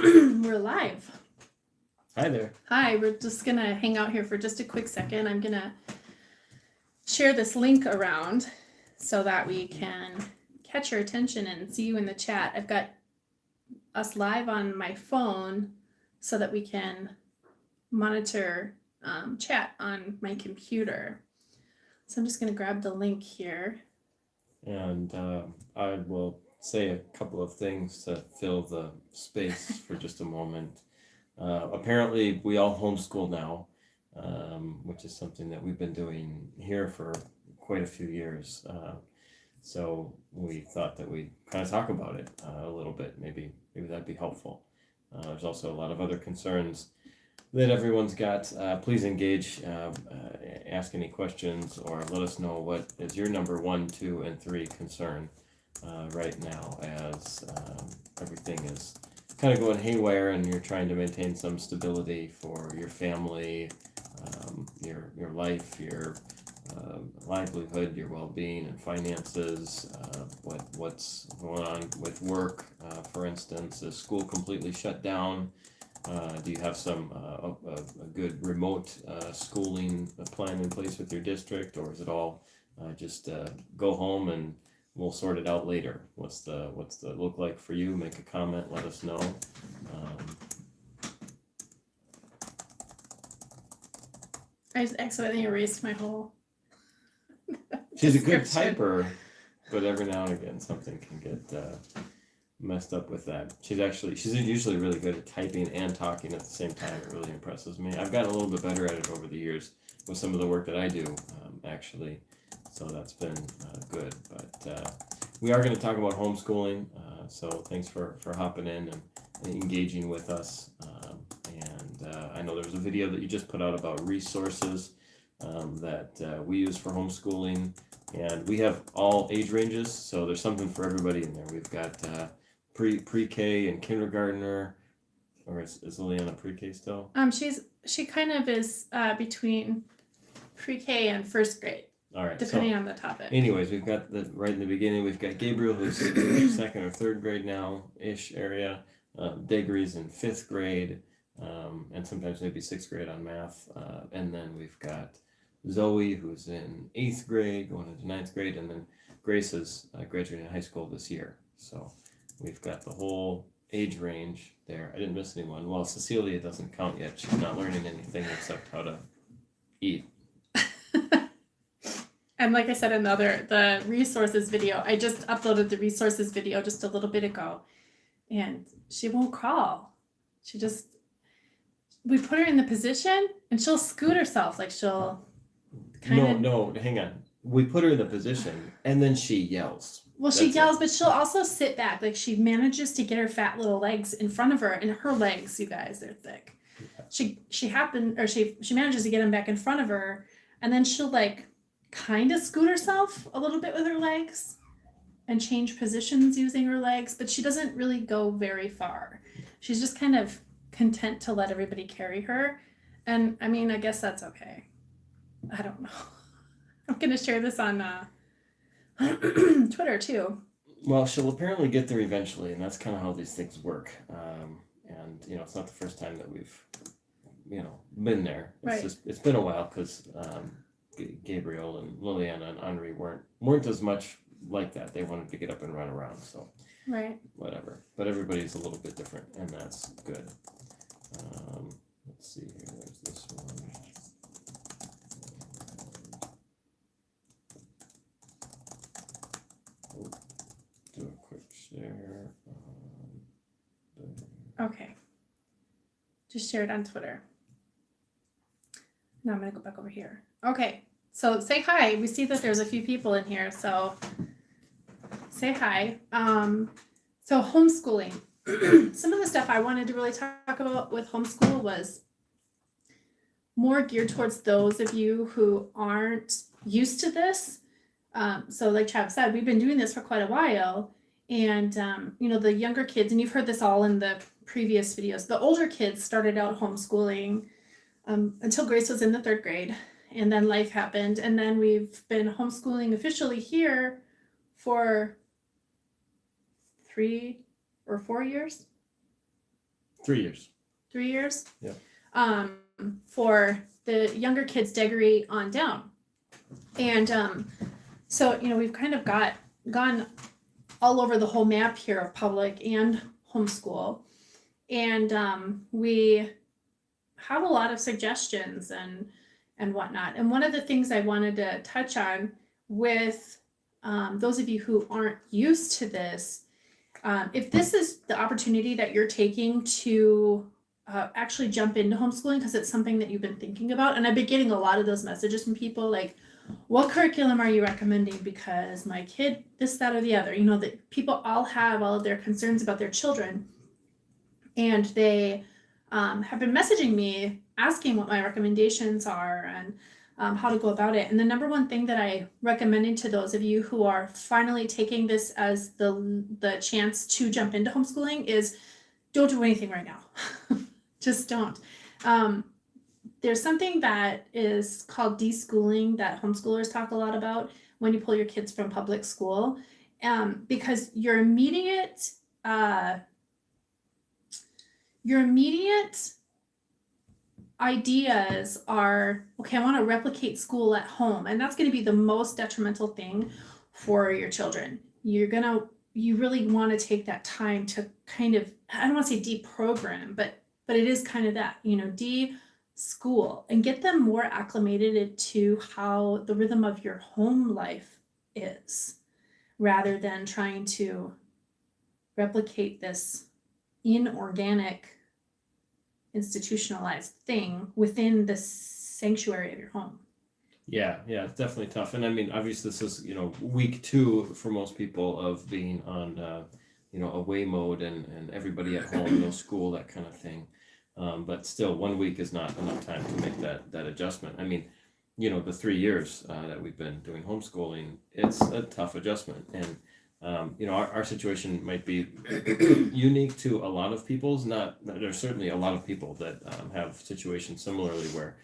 We're live. Hi there. Hi, we're just going to hang out here for just a quick second. I'm going to share this link around so that we can catch your attention and see you in the chat. I've got us live on my phone so that we can monitor chat on my computer. So I'm just going to grab the link here. And I will say a couple of things to fill the space for just a moment. Apparently, we all homeschool now, which is something that we've been doing here for quite a few years. So we thought that we'd kind of talk about it a little bit. Maybe that'd be helpful. There's also a lot of other concerns that everyone's got. Please engage, ask any questions, or let us know what is your number 1, 2, and 3 concern right now as everything is kind of going haywire and you're trying to maintain some stability for your family, your life, your livelihood, your well-being and finances, what's going on with work, for instance. Is school completely shut down? Do you have some a good remote schooling plan in place with your district, or is it all just go home and we'll sort it out later? What's the look like for you? Make a comment, let us know. I just accidentally erased my whole. She's a good typer, but every now and again something can get messed up with that. She's usually really good at typing and talking at the same time. It really impresses me. I've gotten a little bit better at it over the years with some of the work that I do, actually. So that's been good. But we are going to talk about homeschooling. So thanks for hopping in and engaging with us. And I know there was a video that you just put out about resources that we use for homeschooling. And we have all age ranges, so there's something for everybody in there. We've got pre-K and kindergartner, or is Liliana pre-K still? She kind of is between pre-K and first grade. All right. Depending on the topic. Anyways, we've got right in the beginning, we've got Gabriel, who's second or third grade now-ish area. Degree's in 5th grade, and sometimes maybe 6th grade on math. And then we've got Zoe, who's in 8th grade, going into 9th grade, and then Grace is graduating high school this year. So we've got the whole age range there. I didn't miss anyone. Well, Cecilia doesn't count yet. She's not learning anything except how to eat. And like I said in the resources video, I just uploaded the resources video just a little bit ago, and she won't crawl. We put her in the position and she'll scoot herself, like she'll No, hang on. We put her in the position and then she yells. Well, she yells, but she'll also sit back. Like she manages to get her fat little legs in front of her, and her legs, you guys, they're thick. She manages to get them back in front of her, and then she'll like kind of scoot herself a little bit with her legs and change positions using her legs, but she doesn't really go very far. She's just kind of content to let everybody carry her. And I mean, I guess that's okay. I don't know. I'm going to share this on Twitter too. Well, she'll apparently get there eventually, and that's kind of how these things work. And it's not the first time that we've been there. It's been a while because Gabriel and Liliana and Henri weren't as much like that. They wanted to get up and run around, so whatever. But everybody's a little bit different, and that's good. Let's see here. There's this one. Do a quick share. Okay. Just share it on Twitter. Now I'm going to go back over here. Okay. So say hi. We see that there's a few people in here. So say hi. So homeschooling. Some of the stuff I wanted to really talk about with homeschool was more geared towards those of you who aren't used to this. So like Travis said, we've been doing this for quite a while. And, the younger kids, and you've heard this all in the previous videos, the older kids started out homeschooling until Grace was in the 3rd grade. And then life happened. And then we've been homeschooling officially here for 3 or 4 years. 3 years. 3 years? Yeah. For the younger kids, Deggery on down. And so, we've kind of gone all over the whole map here of public and homeschool. And we have a lot of suggestions and whatnot. And one of the things I wanted to touch on with those of you who aren't used to this, if this is the opportunity that you're taking to actually jump into homeschooling because it's something that you've been thinking about, and I've been getting a lot of those messages from people like, what curriculum are you recommending? Because my kid, this, that, or the other, that people all have all of their concerns about their children. And they have been messaging me asking what my recommendations are and how to go about it. And the number one thing that I recommended to those of you who are finally taking this as the chance to jump into homeschooling is don't do anything right now. Just don't. There's something that is called DSchooling that homeschoolers talk a lot about when you pull your kids from public school, because your immediate ideas are, okay, I want to replicate school at home, and that's going to be the most detrimental thing for your children. You really want to take that time to kind of, I don't want to say deprogram, but it is kind of that, de-school, and get them more acclimated to how the rhythm of your home life is, rather than trying to replicate this inorganic, institutionalized thing within the sanctuary of your home. Yeah, it's definitely tough. And I mean, obviously this is, week 2 for most people of being on, away mode and everybody at home, no school, that kind of thing. But still, 1 week is not enough time to make that adjustment. I mean, the 3 years that we've been doing homeschooling, it's a tough adjustment. And, our situation might be unique to a lot of people's. There's certainly a lot of people that have situations similarly where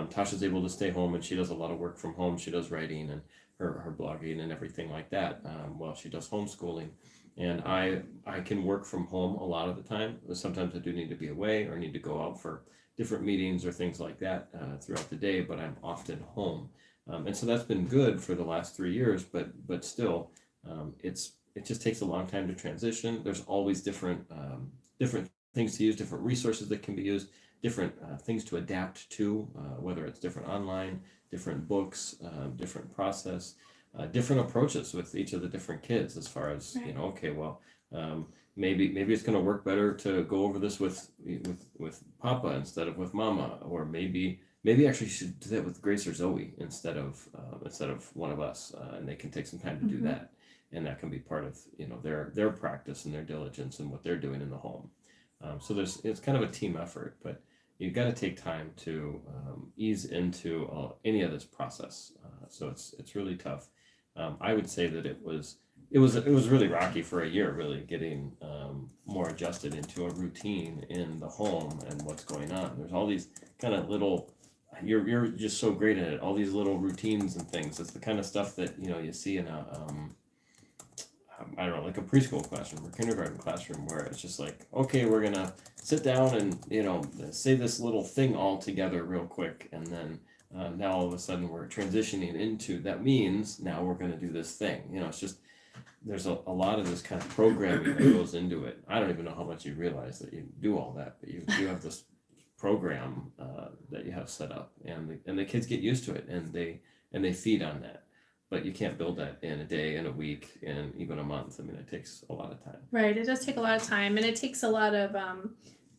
Tasha's able to stay home and she does a lot of work from home. She does writing and her blogging and everything like that while she does homeschooling. And I can work from home a lot of the time. Sometimes I do need to be away or need to go out for different meetings or things like that throughout the day, but I'm often home. And so that's been good for the last 3 years, but still, it just takes a long time to transition. There's always different things to use, different resources that can be used, different things to adapt to, whether it's different online, different books, different process, different approaches with each of the different kids as far as, right. Okay, well, maybe it's going to work better to go over this with Papa instead of with Mama, or maybe actually you should do that with Grace or Zoe instead of one of us, and they can take some time to do that, and that can be part of their practice and their diligence and what they're doing in the home. So it's kind of a team effort, but you've got to take time to ease into any of this process. So it's really tough. I would say that it was really rocky for a year, really getting more adjusted into a routine in the home and what's going on. There's all these kind of little, you're just so great at it, all these little routines and things. It's the kind of stuff that you see in I don't know, like a preschool classroom or kindergarten classroom, where it's just like, okay, we're gonna sit down and say this little thing all together real quick, and then now all of a sudden we're transitioning into, that means now we're gonna do this thing. It's just, there's a lot of this kind of programming that goes into it. I don't even know how much you realize that you do all that, but you have this program that you have set up, and the kids get used to it, and they feed on that. But you can't build that in a day, in a week, in even a month. I mean, it takes a lot of time. Right. It does take a lot of time, and it takes a lot of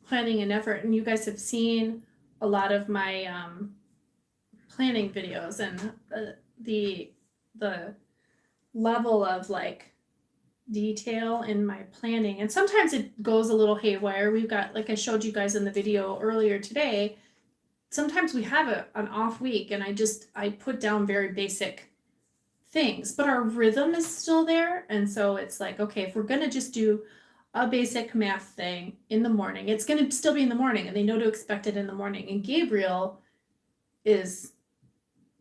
planning and effort. And you guys have seen a lot of my planning videos, and the level of detail in my planning. And sometimes it goes a little haywire. We've got, like I showed you guys in the video earlier today, sometimes we have an off week, and I put down very basic things, but our rhythm is still there. And so it's like, okay, if we're going to just do a basic math thing in the morning, it's going to still be in the morning, and they know to expect it in the morning. And Gabriel is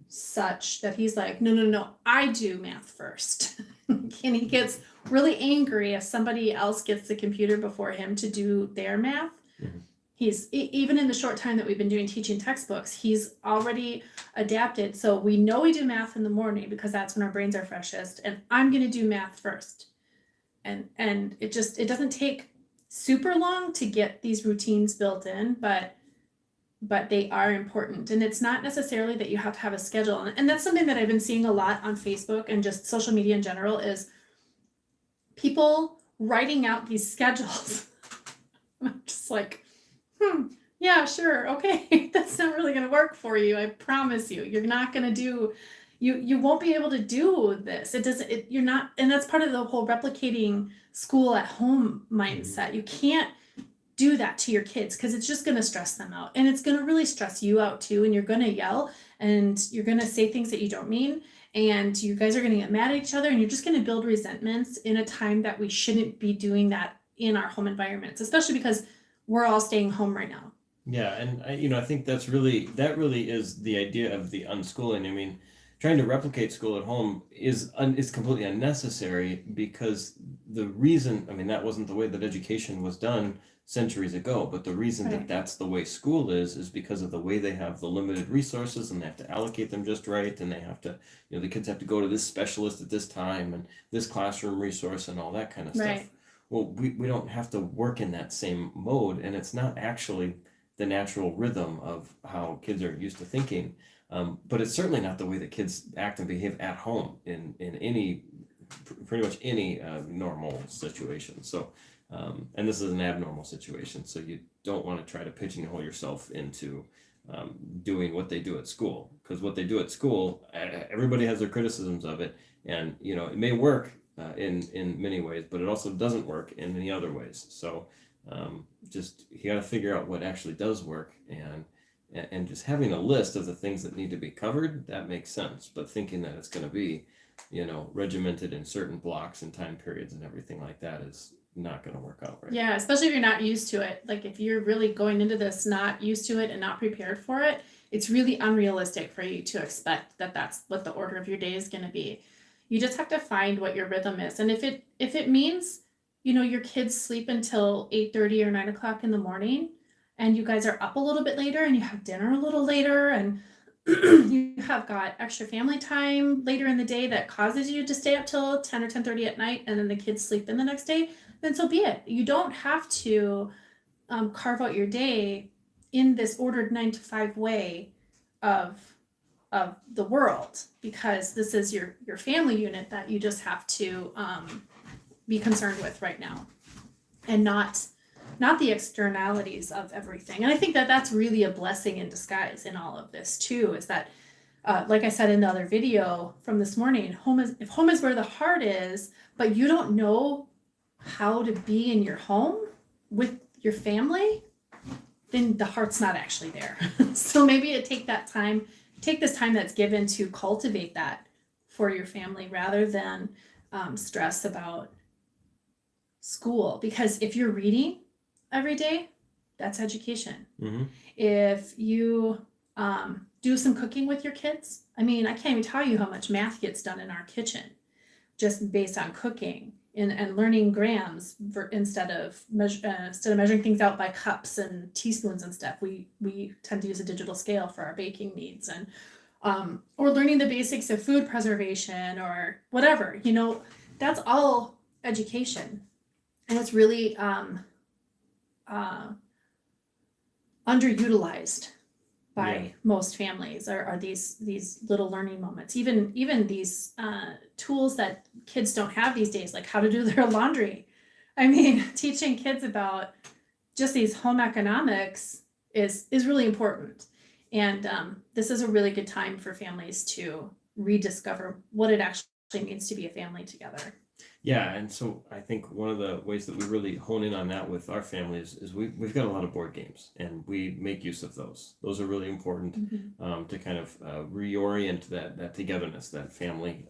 such that he's like, no, I do math first. And he gets really angry if somebody else gets the computer before him to do their math. Mm-hmm. Even in the short time that we've been doing teaching textbooks, he's already adapted. So we know we do math in the morning because that's when our brains are freshest, and I'm going to do math first. And it doesn't take super long to get these routines built in, but they are important. And it's not necessarily that you have to have a schedule. And that's something that I've been seeing a lot on Facebook and just social media in general, is people writing out these schedules. I'm just like, yeah, sure, okay. That's not really going to work for you. I promise you. You're not going to do, you won't be able to do this. You're not, and that's part of the whole replicating school at home mindset. You can't do that to your kids because it's just going to stress them out, and it's going to really stress you out too. And you're going to yell, and you're going to say things that you don't mean, and you guys are going to get mad at each other, and you're just going to build resentments in a time that we shouldn't be doing that in our home environments, especially because we're all staying home right now. Yeah, and I think that really is the idea of the unschooling. I mean, trying to replicate school at home is completely unnecessary, because the reason, I mean, that wasn't the way that education was done centuries ago, but the reason that that's the way school is because of the way they have the limited resources, and they have to allocate them just right, and they have to, the kids have to go to this specialist at this time and this classroom resource and all that kind of stuff. Well, we don't have to work in that same mode, and it's not actually the natural rhythm of how kids are used to thinking. But it's certainly not the way that kids act and behave at home in pretty much any normal situation. So, and this is an abnormal situation, so you don't want to try to pigeonhole yourself into doing what they do at school, because what they do at school, everybody has their criticisms of it, and it may work in many ways, but it also doesn't work in many other ways. So just you got to figure out what actually does work, and just having a list of the things that need to be covered, that makes sense. But thinking that it's going to be regimented in certain blocks and time periods and everything like that is not going to work out right. Yeah, especially if you're not used to it. Like if you're really going into this not used to it and not prepared for it, it's really unrealistic for you to expect that that's what the order of your day is going to be. You just have to find what your rhythm is. And if it means, your kids sleep until 8:30 or 9 o'clock in the morning, and you guys are up a little bit later, and you have dinner a little later, and you have got extra family time later in the day that causes you to stay up till 10 or 10:30 at night, and then the kids sleep in the next day, then so be it. You don't have to carve out your day in this ordered 9 to 5 way of the world, because this is your family unit that you just have to be concerned with right now, and not the externalities of everything. And I think that that's really a blessing in disguise in all of this too, is that like I said in the other video from this morning, if home is where the heart is, but you don't know how to be in your home with your family, then the heart's not actually there. So maybe take this time that's given to cultivate that for your family, rather than stress about school. Because if you're reading every day, that's education. Mm-hmm. If you do some cooking with your kids, I mean, I can't even tell you how much math gets done in our kitchen just based on cooking and learning grams instead of measuring things out by cups and teaspoons and stuff. We tend to use a digital scale for our baking needs, and or learning the basics of food preservation or whatever. That's all education, and it's really underutilized by most families are these little learning moments. Even these tools that kids don't have these days, like how to do their laundry. I mean, teaching kids about just these home economics is really important. And this is a really good time for families to rediscover what it actually means to be a family together. Yeah, and so I think one of the ways that we really hone in on that with our family is we've got a lot of board games, and we make use of those. Those are really important to kind of reorient that togetherness, that family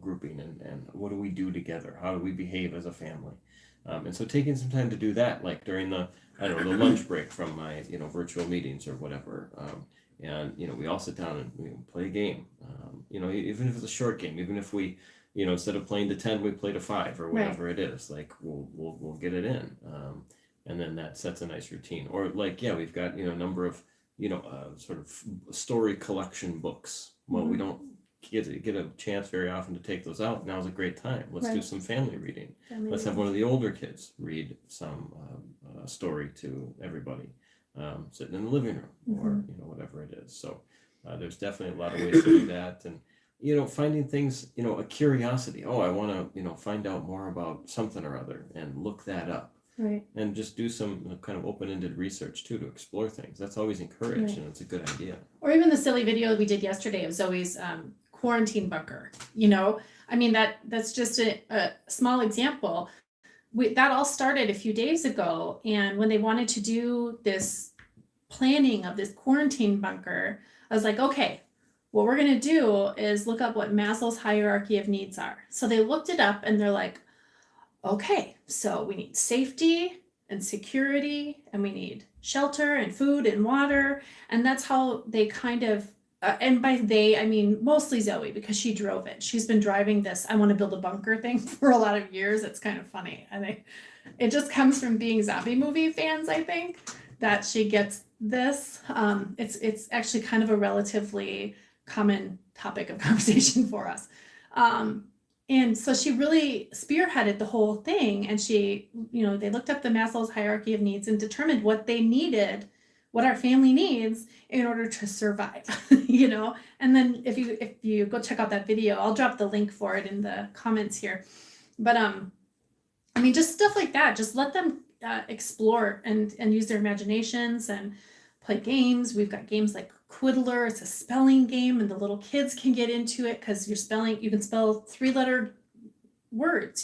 grouping, and what do we do together? How do we behave as a family? And so taking some time to do that, like during the lunch break from my virtual meetings or whatever, and we all sit down and we play a game. Even if it's a short game, even if we instead of playing to 10, we play to 5 or whatever it is. Like we'll get it in. and then that sets a nice routine. Or like, yeah, we've got, a number of, sort of story collection books. Well, we don't get a chance very often to take those out. Now's a great time. Let's do Right. some family reading. Family Let's have reading. one of the older kids read some story to everybody, sitting in the living room, or whatever it is. So there's definitely a lot of ways to do that. And finding things, a curiosity. Oh, I want to find out more about something or other, and look that up. Right. And just do some kind of open-ended research too, to explore things. That's always encouraged, Right. and it's a good idea. Or even the silly video we did yesterday of Zoe's quarantine bunker. I mean, that's just a small example. That all started a few days ago, and when they wanted to do this planning of this quarantine bunker, I was like, okay, what we're going to do is look up what Maslow's hierarchy of needs are. So they looked it up, and they're like, okay, so we need safety and security, and we need shelter and food and water. And that's how they kind of, and by they, I mean mostly Zoe, because she drove it. She's been driving this I want to build a bunker thing for a lot of years. It's kind of funny. I think it just comes from being zombie movie fans, I think, that she gets this. It's actually kind of a relatively common topic of conversation for us. And so she really spearheaded the whole thing, and she, they looked up the Maslow's hierarchy of needs and determined what they needed, what our family needs in order to survive, and then if you go check out that video, I'll drop the link for it in the comments here. But I mean, just stuff like that, just let them explore and use their imaginations and play games. We've got games like Quiddler. It's a spelling game, and the little kids can get into it because you can spell 3-letter words,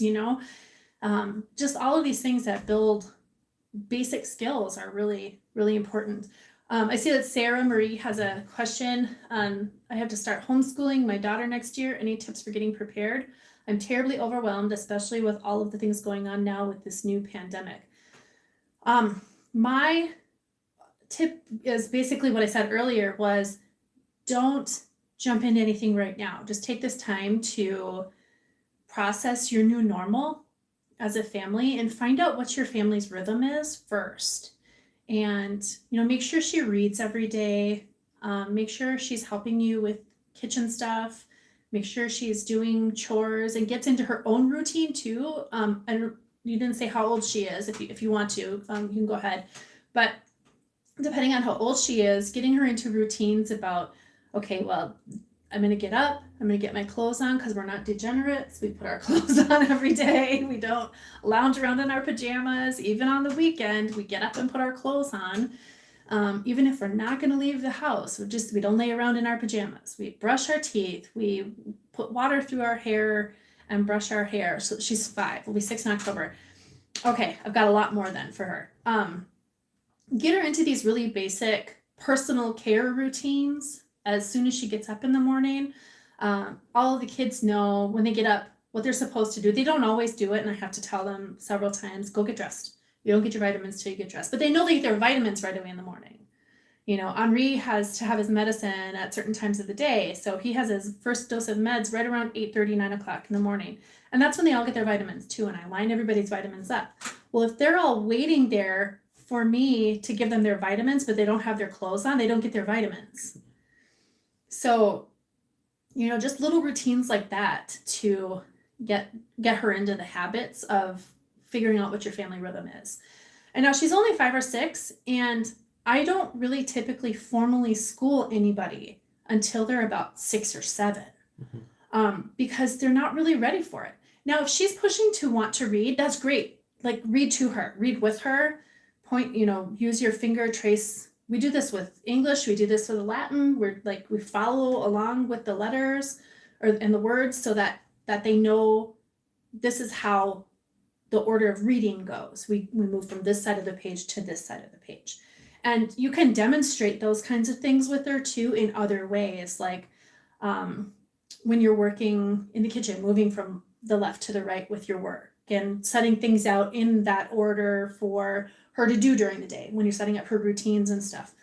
just all of these things that build basic skills are really, really important. I see that Sarah Marie has a question. I have to start homeschooling my daughter next year. Any tips for getting prepared? I'm terribly overwhelmed, especially with all of the things going on now with this new pandemic. My tip is basically what I said earlier, was don't jump into anything right now. Just take this time to process your new normal as a family and find out what your family's rhythm is first. And, make sure she reads every day. Make sure she's helping you with kitchen stuff. Make sure she's doing chores and gets into her own routine too. And you didn't say how old she is. If you want to, you can go ahead. But depending on how old she is, getting her into routines about, okay, well, I'm going to get up, I'm going to get my clothes on, because we're not degenerates. We put our clothes on every day. We don't lounge around in our pajamas. Even on the weekend, we get up and put our clothes on. Even if we're not going to leave the house, we don't lay around in our pajamas. We brush our teeth. We put water through our hair and brush our hair. So she's 5. We'll be 6 in October. Okay, I've got a lot more then for her. Get her into these really basic personal care routines as soon as she gets up in the morning. All of the kids know when they get up what they're supposed to do. They don't always do it, and I have to tell them several times, go get dressed. You don't get your vitamins till you get dressed. But they know they get their vitamins right away in the morning. Henri has to have his medicine at certain times of the day, so he has his first dose of meds right around 8:30, 9 o'clock in the morning. And that's when they all get their vitamins too, and I line everybody's vitamins up. Well, if they're all waiting there for me to give them their vitamins, but they don't have their clothes on, they don't get their vitamins. So, just little routines like that to get her into the habits of figuring out what your family rhythm is. And now she's only 5 or 6, and I don't really typically formally school anybody until they're about 6 or 7, because they're not really ready for it. Now, if she's pushing to want to read, that's great. Like, read to her, read with her, point, use your finger, trace. We do this with English. We do this with Latin. We follow along with the letters and the words so that they know this is how the order of reading goes. We move from this side of the page to this side of the page. And you can demonstrate those kinds of things with her too in other ways, like when you're working in the kitchen, moving from the left to the right with your work and setting things out in that order for her to do during the day when you're setting up her routines and stuff.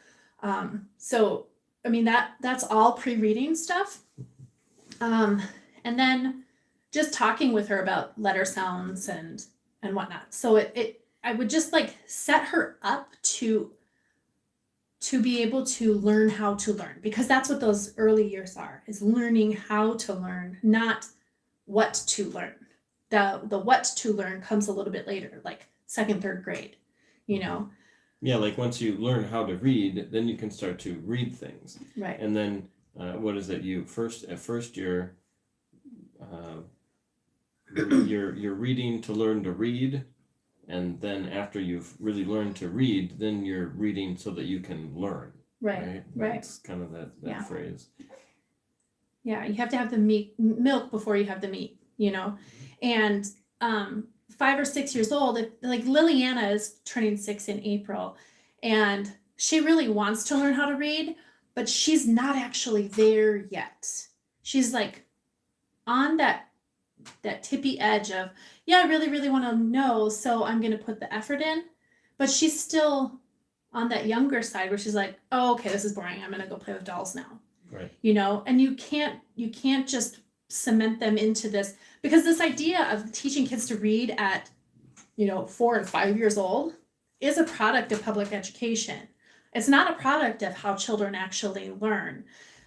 So, I mean, that's all pre-reading stuff. And then just talking with her about letter sounds and whatnot. So I would just like set her up to be able to learn how to learn, because that's what those early years are, is learning how to learn, not what to learn. The what to learn comes a little bit later, like second, third grade, you know. Yeah, like once you learn how to read, then you can start to read things. Right. And then what is it? At first you're you're reading to learn to read, and then after you've really learned to read, then you're reading so that you can learn. Right. Right. It's kind of that Yeah. phrase. Yeah, you have to have the milk before you have the meat, you know. And 5 or 6 years old, like Liliana is turning 6 in April, and she really wants to learn how to read, but she's not actually there yet. She's like on that tippy edge of, yeah, I really, really want to know, so I'm going to put the effort in. But she's still on that younger side where she's like, oh, okay, this is boring. I'm going to go play with dolls now. Right. You know, and you can't just cement them into this, because this idea of teaching kids to read at, 4 and 5 years old is a product of public education. It's not a product of how children actually learn.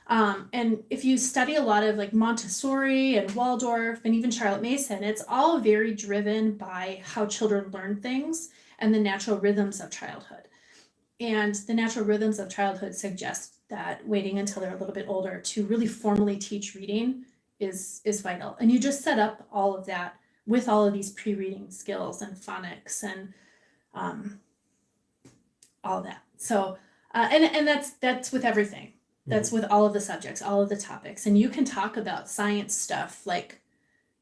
And if you study a lot of like Montessori and Waldorf and even Charlotte Mason, it's all very driven by how children learn things and the natural rhythms of childhood. And the natural rhythms of childhood suggest that waiting until they're a little bit older to really formally teach reading is vital. And you just set up all of that with all of these pre-reading skills and phonics and all of that. So, and that's with everything. That's with all of the subjects, all of the topics. And you can talk about science stuff, like,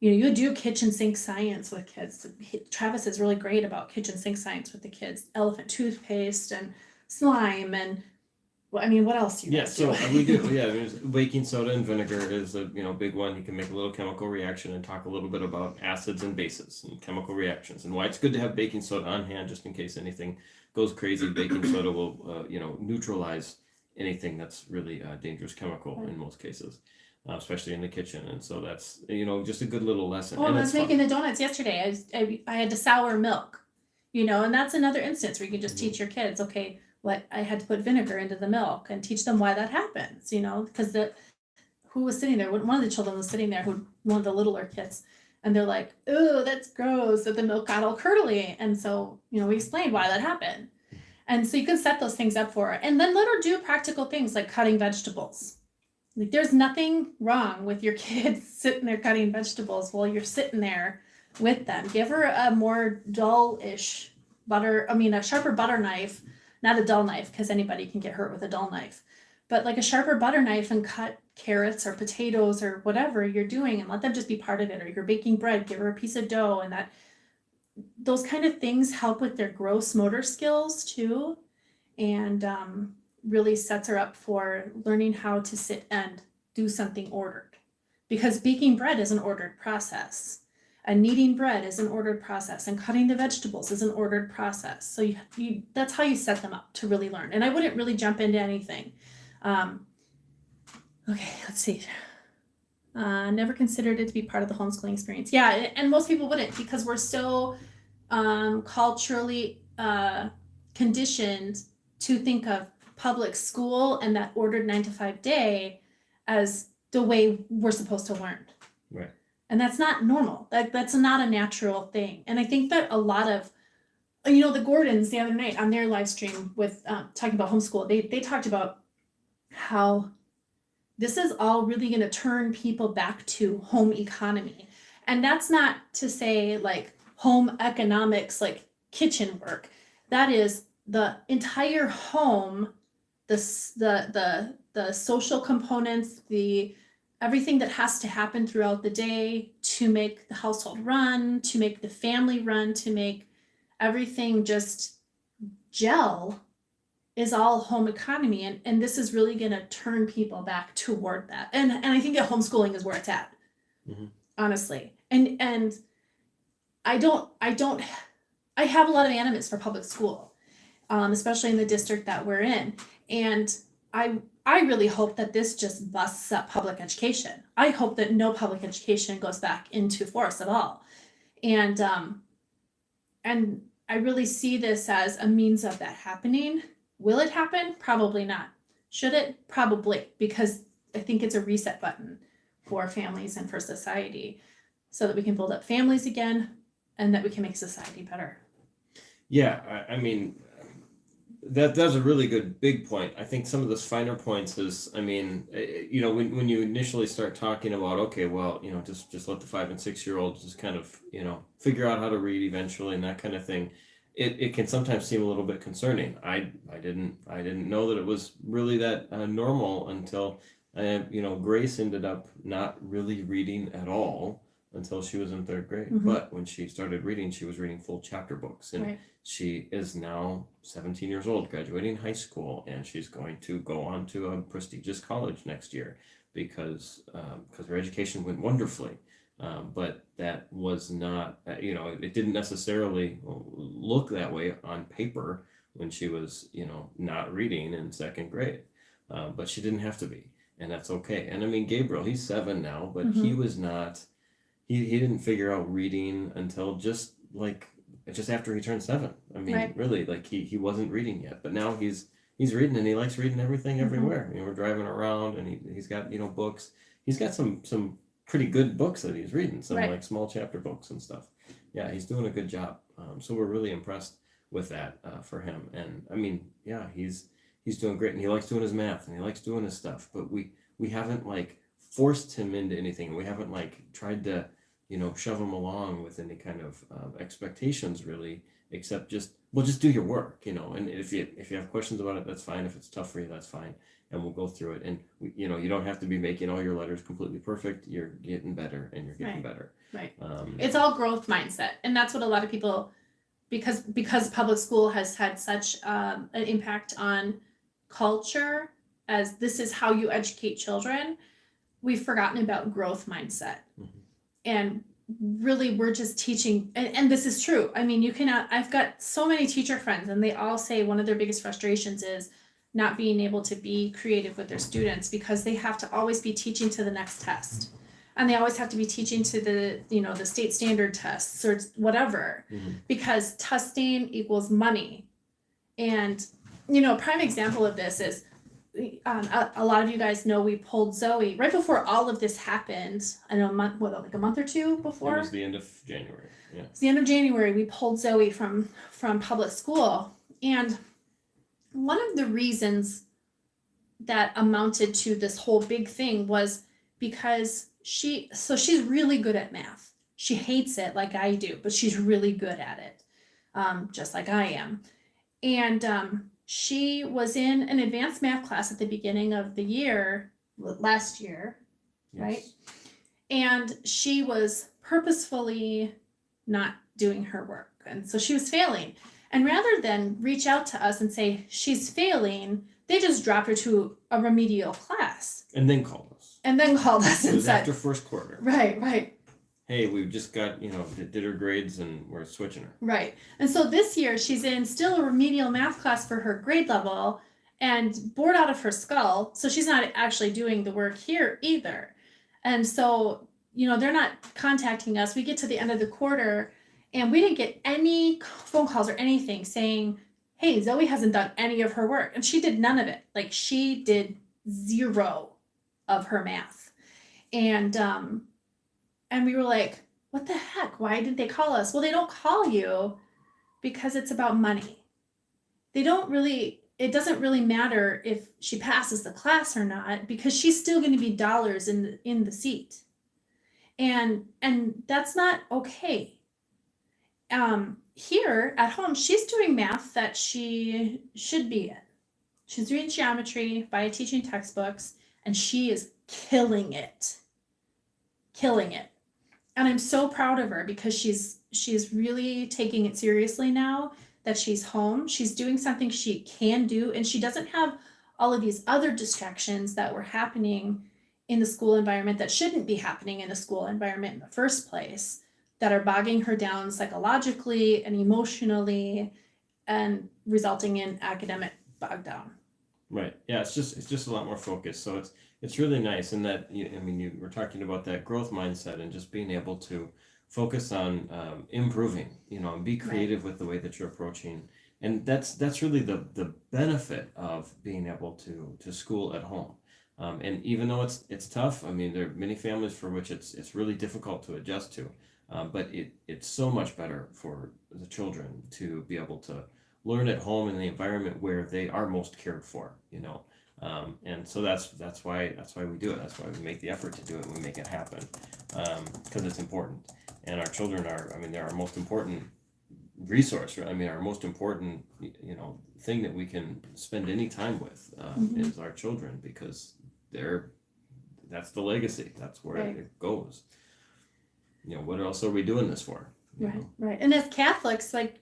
you do kitchen sink science with kids. Travis is really great about kitchen sink science with the kids. Elephant toothpaste and slime and, well, I mean, what else do you guys do? We do. Yeah, there's baking soda and vinegar is a big one. You can make a little chemical reaction and talk a little bit about acids and bases and chemical reactions and why it's good to have baking soda on hand just in case anything goes crazy. Baking soda will neutralize anything that's really dangerous chemical in most cases, especially in the kitchen. And so that's just a good little lesson. Oh, I was making the donuts yesterday. I had to sour milk, and that's another instance where you can just teach your kids, okay, what I had to put vinegar into the milk and teach them why that happens, because who was sitting there? One of the children was sitting there, one of the littler kids, and they're like, oh, that's gross, that the milk got all curdly. And so, we explained why that happened. And so you can set those things up for her, and then let her do practical things like cutting vegetables. Like, there's nothing wrong with your kids sitting there cutting vegetables while you're sitting there with them. Give her a more dull-ish a sharper butter knife, not a dull knife, because anybody can get hurt with a dull knife, but like a sharper butter knife, and cut carrots or potatoes or whatever you're doing and let them just be part of it. Or you're baking bread, give her a piece of dough, and those kind of things help with their gross motor skills too, and really sets her up for learning how to sit and do something ordered, because baking bread is an ordered process, and kneading bread is an ordered process, and cutting the vegetables is an ordered process. So you that's how you set them up to really learn. And I wouldn't really jump into anything. Okay, let's see. Never considered it to be part of the homeschooling experience. Yeah, and most people wouldn't, because we're so culturally conditioned to think of public school and that ordered 9-to-5 day as the way we're supposed to learn. Right. And that's not normal. That's not a natural thing. And I think that a lot of, the Gordons the other night on their live stream with talking about homeschool, they talked about how this is all really going to turn people back to home economy. And that's not to say like home economics, like kitchen work. That is the entire home, the social components, everything that has to happen throughout the day to make the household run, to make the family run, to make everything just gel, is all home economy. And this is really going to turn people back toward that. And I think that homeschooling is where it's at, honestly. And I have a lot of animus for public school, especially in the district that we're in. And I really hope that this just busts up public education. I hope that no public education goes back into force at all. And I really see this as a means of that happening. Will it happen? Probably not. Should it? Probably, because I think it's a reset button for families and for society so that we can build up families again and that we can make society better. Yeah, I mean, that's a really good big point. I think some of those finer points is, I mean, when you initially start talking about, okay, well, just let the 5 and 6 year olds just kind of, figure out how to read eventually and that kind of thing. It can sometimes seem a little bit concerning. I didn't know that it was really that normal until Grace ended up not really reading at all until she was in 3rd grade. Mhm. But when she started reading, she was reading full chapter books, and Right. she is now 17 years old, graduating high school, and she's going to go on to a prestigious college next year because her education went wonderfully. But that was not, it didn't necessarily look that way on paper when she was, not reading in 2nd grade. But she didn't have to be, and that's okay. And I mean, Gabriel, he's 7 now, but he was not, he didn't figure out reading until just after he turned 7. I mean, Right. really, he wasn't reading yet, but now he's reading, and he likes reading everything everywhere. We're driving around, and he's got books. He's got some pretty good books that he's reading, some Right. like small chapter books and stuff. Yeah, he's doing a good job. So we're really impressed with that for him. And I mean, yeah, he's doing great, and he likes doing his math, and he likes doing his stuff. But we haven't forced him into anything. We haven't tried to shove him along with any kind of expectations really, except just do your work, and if you have questions about it, that's fine. If it's tough for you, that's fine, and we'll go through it. And you don't have to be making all your letters completely perfect. You're getting better, and you're getting better. Right. It's all growth mindset, and that's what a lot of people, because public school has had such an impact on culture, as this is how you educate children, we've forgotten about growth mindset. And really, we're just teaching, and this is true. I mean, I've got so many teacher friends, and they all say one of their biggest frustrations is not being able to be creative with their students because they have to always be teaching to the next test. And they always have to be teaching to the state standard tests or whatever, because testing equals money. And, a prime example of this is, a lot of you guys know we pulled Zoe right before all of this happened. I know a month or two before. It was the end of January. Yeah. It's the end of January. We pulled Zoe from public school, and one of the reasons that amounted to this whole big thing was because she's really good at math. She hates it like I do, but she's really good at it, just like I am. And she was in an advanced math class at the beginning of the year, last year, Yes. right? And she was purposefully not doing her work. And so she was failing. And rather than reach out to us and say, she's failing, they just dropped her to a remedial class. And then called us. And It was said, after 1st quarter. Right. Hey, we've just got, did her grades, and we're switching her. Right. And so this year she's in still a remedial math class for her grade level and bored out of her skull. So she's not actually doing the work here either. And so, they're not contacting us. We get to the end of the quarter and we didn't get any phone calls or anything saying, hey, Zoe hasn't done any of her work. And she did none of it. She did 0 of her math. And we were like, what the heck? Why did they call us? Well, they don't call you because it's about money. It doesn't really matter if she passes the class or not, because she's still going to be dollars in the seat. And that's not okay. Here at home, she's doing math that she should be in. She's reading geometry via teaching textbooks, and she is killing it. And I'm so proud of her because she's really taking it seriously now that she's home. She's doing something she can do, and she doesn't have all of these other distractions that were happening in the school environment that shouldn't be happening in a school environment in the first place, that are bogging her down psychologically and emotionally and resulting in academic bog down. Right. Yeah, it's just a lot more focused. So it's really nice in that, you were talking about that growth mindset and just being able to focus on improving, and be creative with the way that you're approaching. And that's really the benefit of being able to school at home. And even though it's tough, I mean, there are many families for which it's really difficult to adjust to, but it's so much better for the children to be able to learn at home in the environment where they are most cared for, and so that's why we do it. That's why we make the effort to do it. And we make it happen because it's important. And our children are, I mean, they're our most important resource. Right? I mean, our most important, thing that we can spend any time with is our children, because that's the legacy. That's where Right. it goes. What else are we doing this for? Right. And as Catholics, like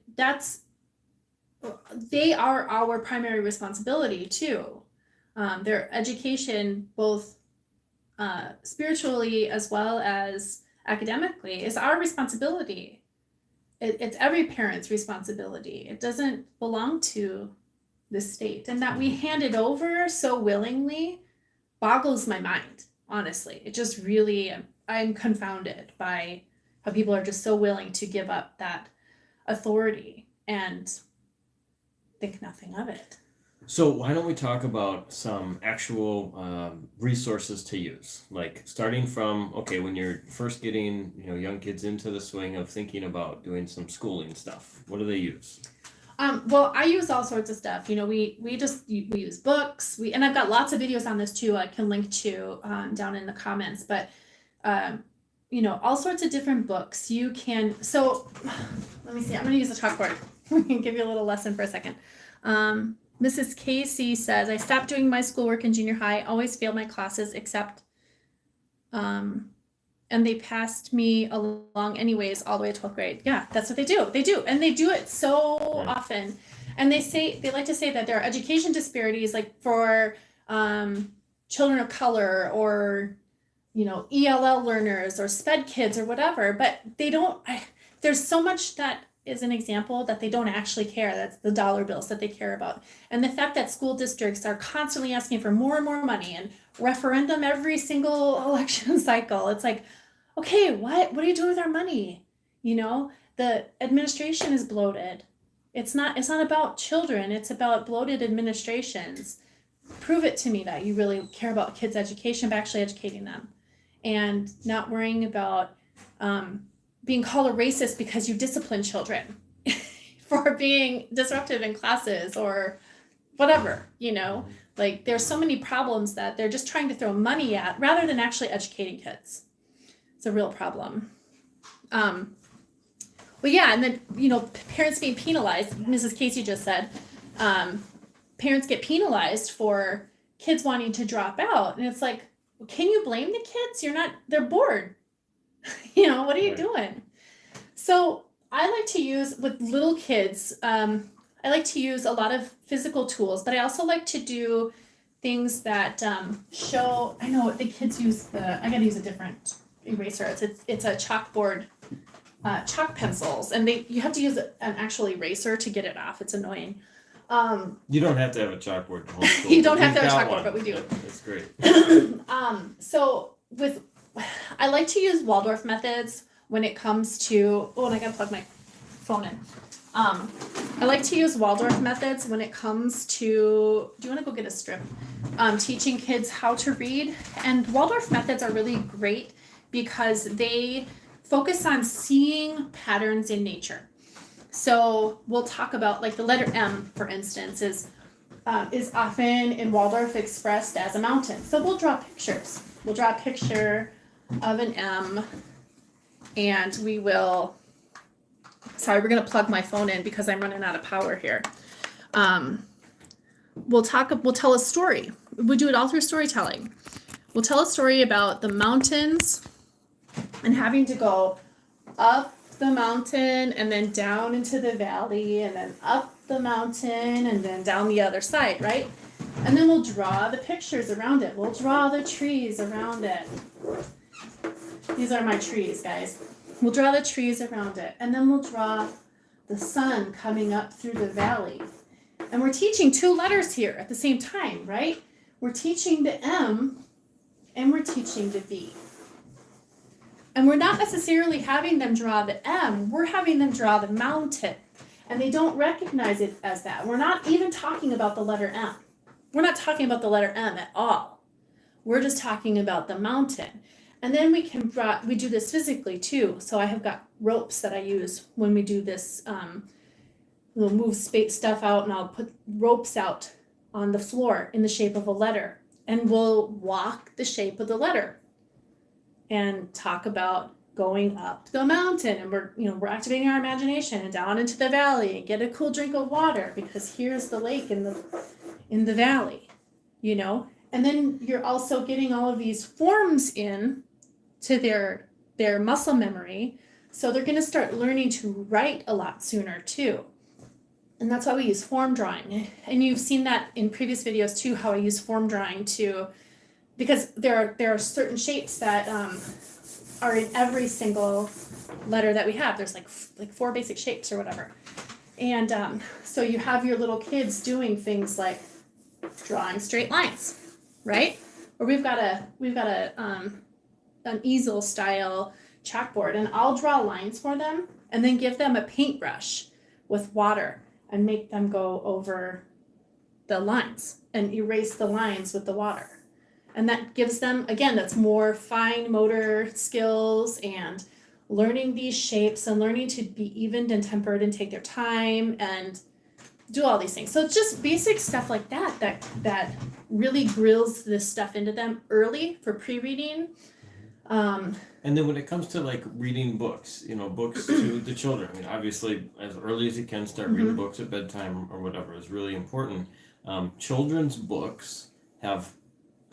they are our primary responsibility too. Their education, both spiritually as well as academically, is our responsibility. It's every parent's responsibility. It doesn't belong to the state. And that we hand it over so willingly boggles my mind, honestly. It just really, I'm confounded by how people are just so willing to give up that authority and think nothing of it. So why don't we talk about some actual resources to use, like starting from, okay, when you're first getting young kids into the swing of thinking about doing some schooling stuff, what do they use? Well, I use all sorts of stuff. We use books. And I've got lots of videos on this too. I can link to down in the comments. But all sorts of different books. You can. So let me see. I'm going to use the chalkboard. I'm going to give you a little lesson for a second. Mrs. Casey says, I stopped doing my schoolwork in junior high. Always failed my classes except. And they passed me along anyways all the way to 12th grade. Yeah, that's what they do. They do. And they do it so often. And they like to say that there are education disparities, like for children of color or, ELL learners or SPED kids or whatever. But they don't, there's so much that is an example that they don't actually care. That's the dollar bills that they care about. And the fact that school districts are constantly asking for more and more money and referendum every single election cycle. It's like, okay, what are you doing with our money? The administration is bloated. It's not about children. It's about bloated administrations. Prove it to me that you really care about kids' education, but actually educating them, and not worrying about being called a racist because you discipline children for being disruptive in classes or whatever, like there's so many problems that they're just trying to throw money at rather than actually educating kids. It's a real problem. But yeah, and then, parents being penalized, Mrs. Casey just said, parents get penalized for kids wanting to drop out. And it's like, can you blame the kids? They're bored. What are you doing? So I like to use with little kids, I like to use a lot of physical tools, but I also like to do things that show, I know the kids use I gotta use a different eraser. It's a chalkboard, chalk pencils, and you have to use an actual eraser to get it off. It's annoying. You don't have to have a chalkboard to homeschool. You don't have to have a chalkboard, but we do. That's great. So I like to use Waldorf methods when it comes to, and I gotta plug my phone in. I like to use Waldorf methods when it comes to, do you want to go get a strip? Teaching kids how to read. And Waldorf methods are really great because they focus on seeing patterns in nature. So we'll talk about, like, the letter M, for instance, is often in Waldorf expressed as a mountain. So we'll draw pictures. We'll draw a picture of an M, and we will, sorry, we're going to plug my phone in because I'm running out of power here. We'll tell a story. We do it all through storytelling. We'll tell a story about the mountains and having to go up the mountain and then down into the valley and then up the mountain and then down the other side, right? And then we'll draw the pictures around it. We'll draw the trees around it. These are my trees, guys. We'll draw the trees around it. And then we'll draw the sun coming up through the valley. And we're teaching two letters here at the same time, right? We're teaching the M and we're teaching the V. And we're not necessarily having them draw the M, we're having them draw the mountain. And they don't recognize it as that. We're not even talking about the letter M. We're not talking about the letter M at all. We're just talking about the mountain. And then we do this physically too. So I have got ropes that I use when we do this. We'll move stuff out, and I'll put ropes out on the floor in the shape of a letter. And we'll walk the shape of the letter and talk about going up the mountain, and we're activating our imagination, and down into the valley and get a cool drink of water because here's the lake in the valley, and then you're also getting all of these forms in to their muscle memory, so they're going to start learning to write a lot sooner too. And that's why we use form drawing. And you've seen that in previous videos too, how I use form drawing to, because there are certain shapes that are in every single letter that we have. There's like 4 basic shapes or whatever. And so you have your little kids doing things like drawing straight lines, right? Or we've got an easel style chalkboard, and I'll draw lines for them and then give them a paintbrush with water and make them go over the lines and erase the lines with the water. And that gives them, again, that's more fine motor skills and learning these shapes and learning to be evened and tempered and take their time and do all these things. So it's just basic stuff like that really grills this stuff into them early for pre-reading. And then when it comes to like reading books, books to the children, obviously as early as you can start reading books at bedtime or whatever is really important. Children's books have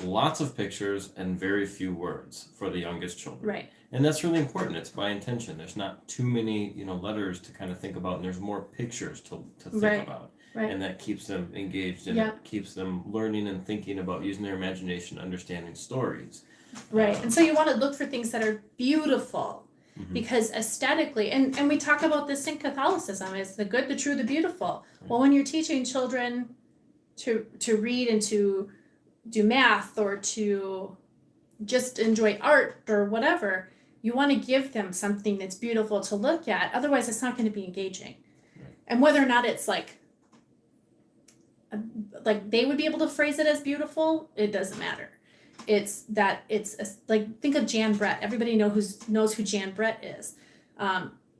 lots of pictures and very few words for the youngest children. Right. And that's really important. It's by intention. There's not too many, letters to kind of think about, and there's more pictures to think about. Right. And that keeps them engaged, and it keeps them learning and thinking about using their imagination, understanding stories. Right. And so you want to look for things that are beautiful, because aesthetically, and we talk about this in Catholicism, is the good, the true, the beautiful. Right. Well, when you're teaching children to read and to do math or to just enjoy art or whatever, you want to give them something that's beautiful to look at. Otherwise, it's not going to be engaging. Right. And whether or not it's like they would be able to phrase it as beautiful, it doesn't matter. It's like, think of Jan Brett. Everybody knows who Jan Brett is.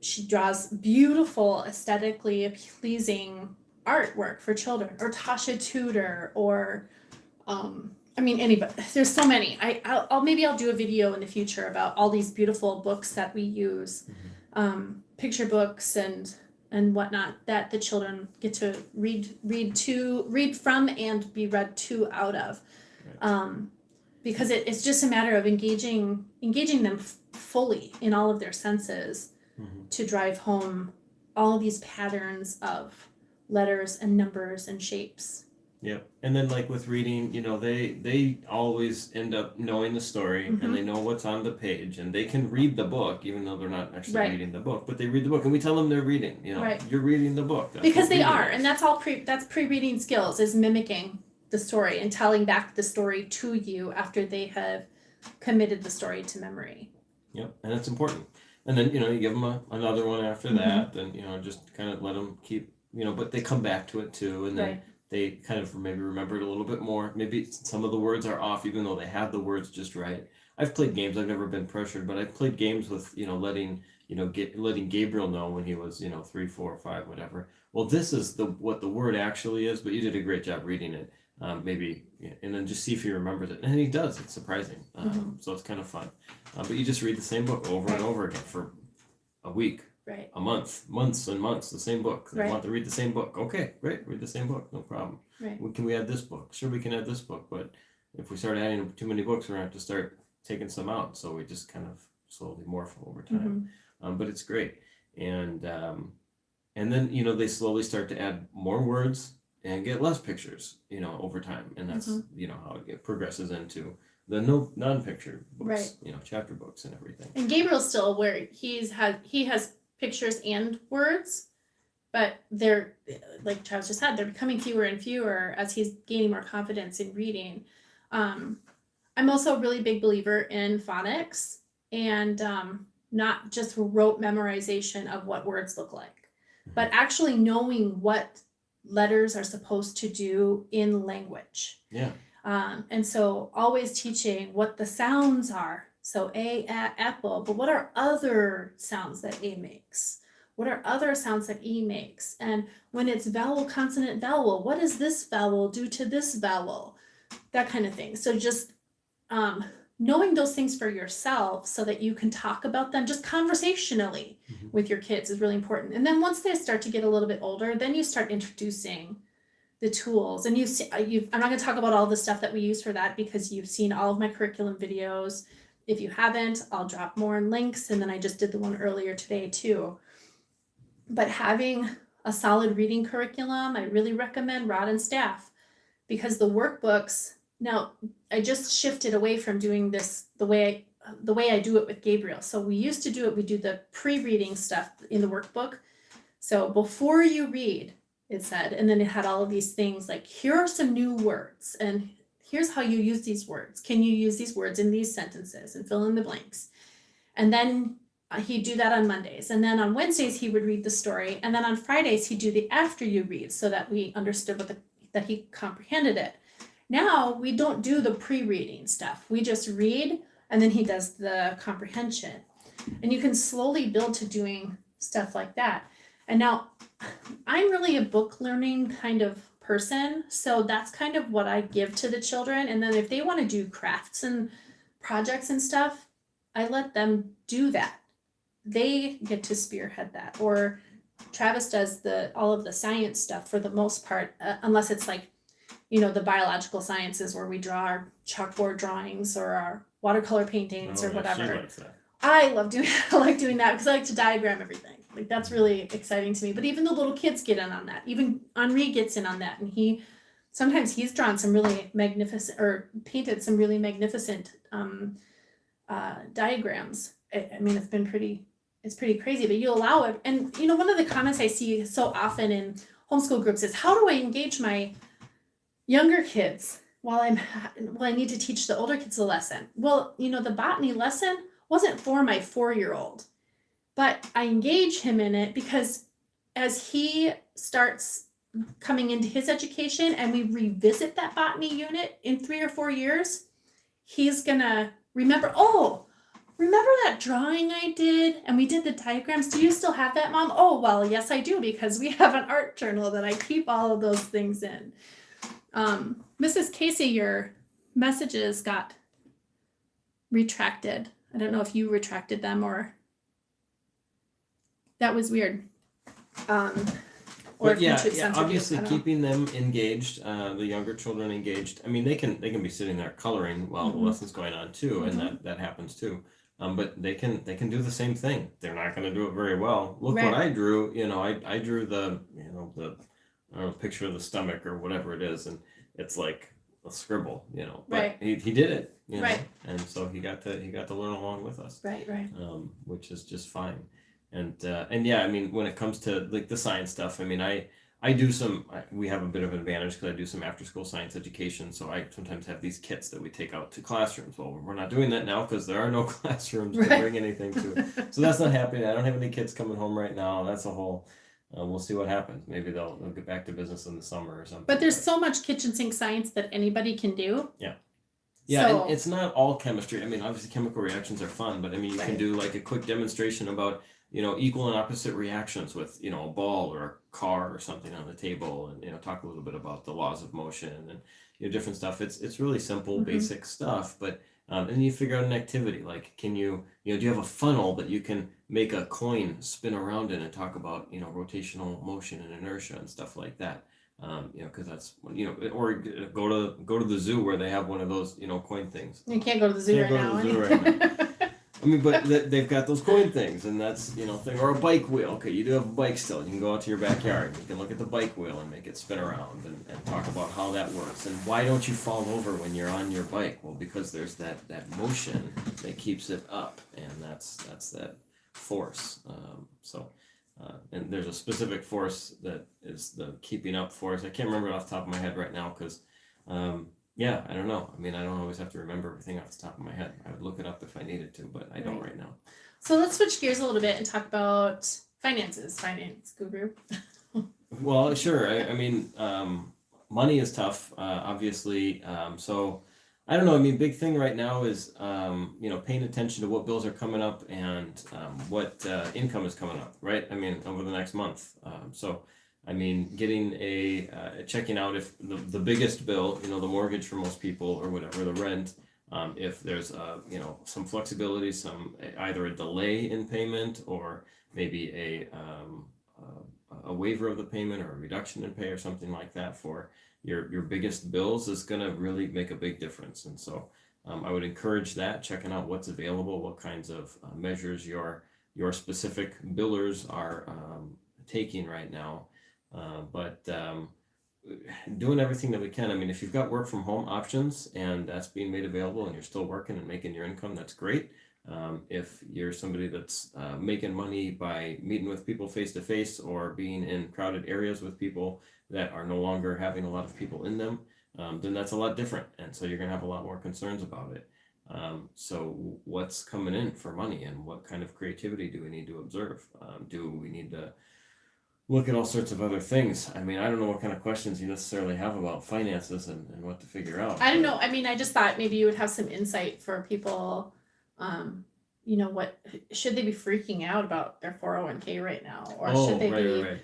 She draws beautiful, aesthetically pleasing artwork for children, or Tasha Tudor, or anybody. There's so many. I'll do a video in the future about all these beautiful books that we use, picture books and whatnot, that the children get to read from and be read to out of. Right. Because it's just a matter of engaging them fully in all of their senses to drive home all of these patterns of letters and numbers and shapes. Yeah. And then like with reading, they always end up knowing the story, and they know what's on the page, and they can read the book even though they're not actually reading the book, but they read the book, and we tell them they're reading, you're reading the book. That's because they are, and that's all that's pre-reading skills, is mimicking the story and telling back the story to you after they have committed the story to memory. Yep. And it's important. And then, you give them another one after that, and, just kind of let them keep, but they come back to it too, and then they kind of maybe remember it a little bit more. Maybe some of the words are off, even though they have the words just right. I've played games. I've never been pressured, but I've played games with, letting Gabriel know when he was, 3, 4, 5, whatever. Well, this is what the word actually is, but you did a great job reading it. Maybe, and then just see if he remembers it. And he does. It's surprising. So it's kind of fun. But you just read the same book over and over again for a week, a month, months and months, the same book. They want to read the same book. Okay, great. Read the same book. No problem. Right. Can we add this book? Sure, we can add this book. But if we start adding too many books, we're going to have to start taking some out. So we just kind of slowly morph over time. But it's great. And then, they slowly start to add more words and get less pictures, over time. And that's, how it progresses into the non-picture books, chapter books and everything. And Gabriel's still where he has pictures and words, but they're, like Travis just said, they're becoming fewer and fewer as he's gaining more confidence in reading. I'm also a really big believer in phonics. and not just rote memorization of what words look like, but actually knowing what letters are supposed to do in language. Yeah. And so always teaching what the sounds are. So apple, but what are other sounds that A makes? What are other sounds that E makes? And when it's vowel, consonant, vowel, what does this vowel do to this vowel? That kind of thing. So just knowing those things for yourself so that you can talk about them just conversationally with your kids is really important. And then once they start to get a little bit older, then you start introducing the tools. And I'm not going to talk about all the stuff that we use for that because you've seen all of my curriculum videos. If you haven't, I'll drop more in links. And then I just did the one earlier today too. But having a solid reading curriculum, I really recommend Rod and Staff, because the workbooks, now I just shifted away from doing this the way I do it with Gabriel. So we used to do it, we do the pre-reading stuff in the workbook. So before you read, it said, and then it had all of these things like, here are some new words and here's how you use these words. Can you use these words in these sentences and fill in the blanks? And then he'd do that on Mondays. And then on Wednesdays, he would read the story. And then on Fridays, he'd do the after you read so that we understood that he comprehended it. Now we don't do the pre-reading stuff. We just read and then he does the comprehension. And you can slowly build to doing stuff like that. And now I'm really a book learning kind of person. So that's kind of what I give to the children. And then if they want to do crafts and projects and stuff, I let them do that. They get to spearhead that. Or Travis does all of the science stuff for the most part, unless it's like, the biological sciences where we draw our chalkboard drawings or our watercolor paintings or whatever. She likes that. I like doing that because I like to diagram everything. Like that's really exciting to me. But even the little kids get in on that. Even Henri gets in on that. And sometimes he's drawn some really magnificent or painted some really magnificent diagrams. I mean, it's pretty crazy, but you allow it. And, one of the comments I see so often in homeschool groups is, how do I engage my younger kids while I need to teach the older kids a lesson? Well, the botany lesson wasn't for my 4-year-old, but I engage him in it because as he starts coming into his education and we revisit that botany unit in 3 or 4 years, he's gonna remember that drawing I did and we did the diagrams. Do you still have that, Mom? Oh, well, yes, I do, because we have an art journal that I keep all of those things in. Mrs. Casey, your messages got retracted. I don't know if you retracted them or that was weird. Or if YouTube censored obviously you, keeping them engaged, the younger children engaged. I mean, they can be sitting there coloring while the lesson's going on too, and that happens too. But they can do the same thing. They're not going to do it very well. Look what I drew. I drew the picture of the stomach or whatever it is, and it's like a scribble, But he did it, and so he got to learn along with us. Right. Which is just fine. And yeah, I mean, when it comes to like the science stuff, I mean, we have a bit of an advantage because I do some after school science education. So I sometimes have these kits that we take out to classrooms. Well, we're not doing that now because there are no classrooms to bring anything to. So that's not happening. I don't have any kids coming home right now. That's a whole, we'll see what happens. Maybe they'll get back to business in the summer or something. But there's so much kitchen sink science that anybody can do. Yeah. Yeah, and it's not all chemistry. I mean, obviously chemical reactions are fun, but I mean, you can do like a quick demonstration about, equal and opposite reactions with, a ball or a car or something on the table, and, talk a little bit about the laws of motion and, different stuff. It's really simple, basic stuff, but, and you figure out an activity, like, do you have a funnel that you can make a coin spin around in and talk about, rotational motion and inertia and stuff like that. Because that's, or go to the zoo where they have one of those, coin things. You can't go to the zoo right now. I mean, but they've got those coin things, and that's, thing, or a bike wheel. Okay, you do have a bike still. You can go out to your backyard. You can look at the bike wheel and make it spin around and talk about how that works. And why don't you fall over when you're on your bike? Well, because there's that motion that keeps it up, and that's that force. And there's a specific force that is the keeping up force. I can't remember it off the top of my head right now because Yeah, I don't know. I mean, I don't always have to remember everything off the top of my head. I would look it up if I needed to, but I don't Right. right now. So let's switch gears a little bit and talk about finances, finance guru. Well, sure. I mean, money is tough, obviously. So I don't know. I mean, big thing right now is, paying attention to what bills are coming up and what income is coming up, right? I mean, over the next month. So, I mean, getting checking out if the biggest bill, the mortgage for most people or whatever, the rent, if there's, some flexibility, either a delay in payment or maybe a waiver of the payment or a reduction in pay or something like that for your biggest bills is going to really make a big difference. And so I would encourage that, checking out what's available, what kinds of measures your specific billers are taking right now. But doing everything that we can. I mean, if you've got work from home options and that's being made available and you're still working and making your income, that's great. If you're somebody that's making money by meeting with people face to face or being in crowded areas with people that are no longer having a lot of people in them, then that's a lot different. And so you're going to have a lot more concerns about it. So what's coming in for money and what kind of creativity do we need to observe? Do we need to look at all sorts of other things? I mean, I don't know what kind of questions you necessarily have about finances and what to figure out. I don't know. I mean, I just thought maybe you would have some insight for people. What should they be freaking out about their 401k right now, or should they be? Right.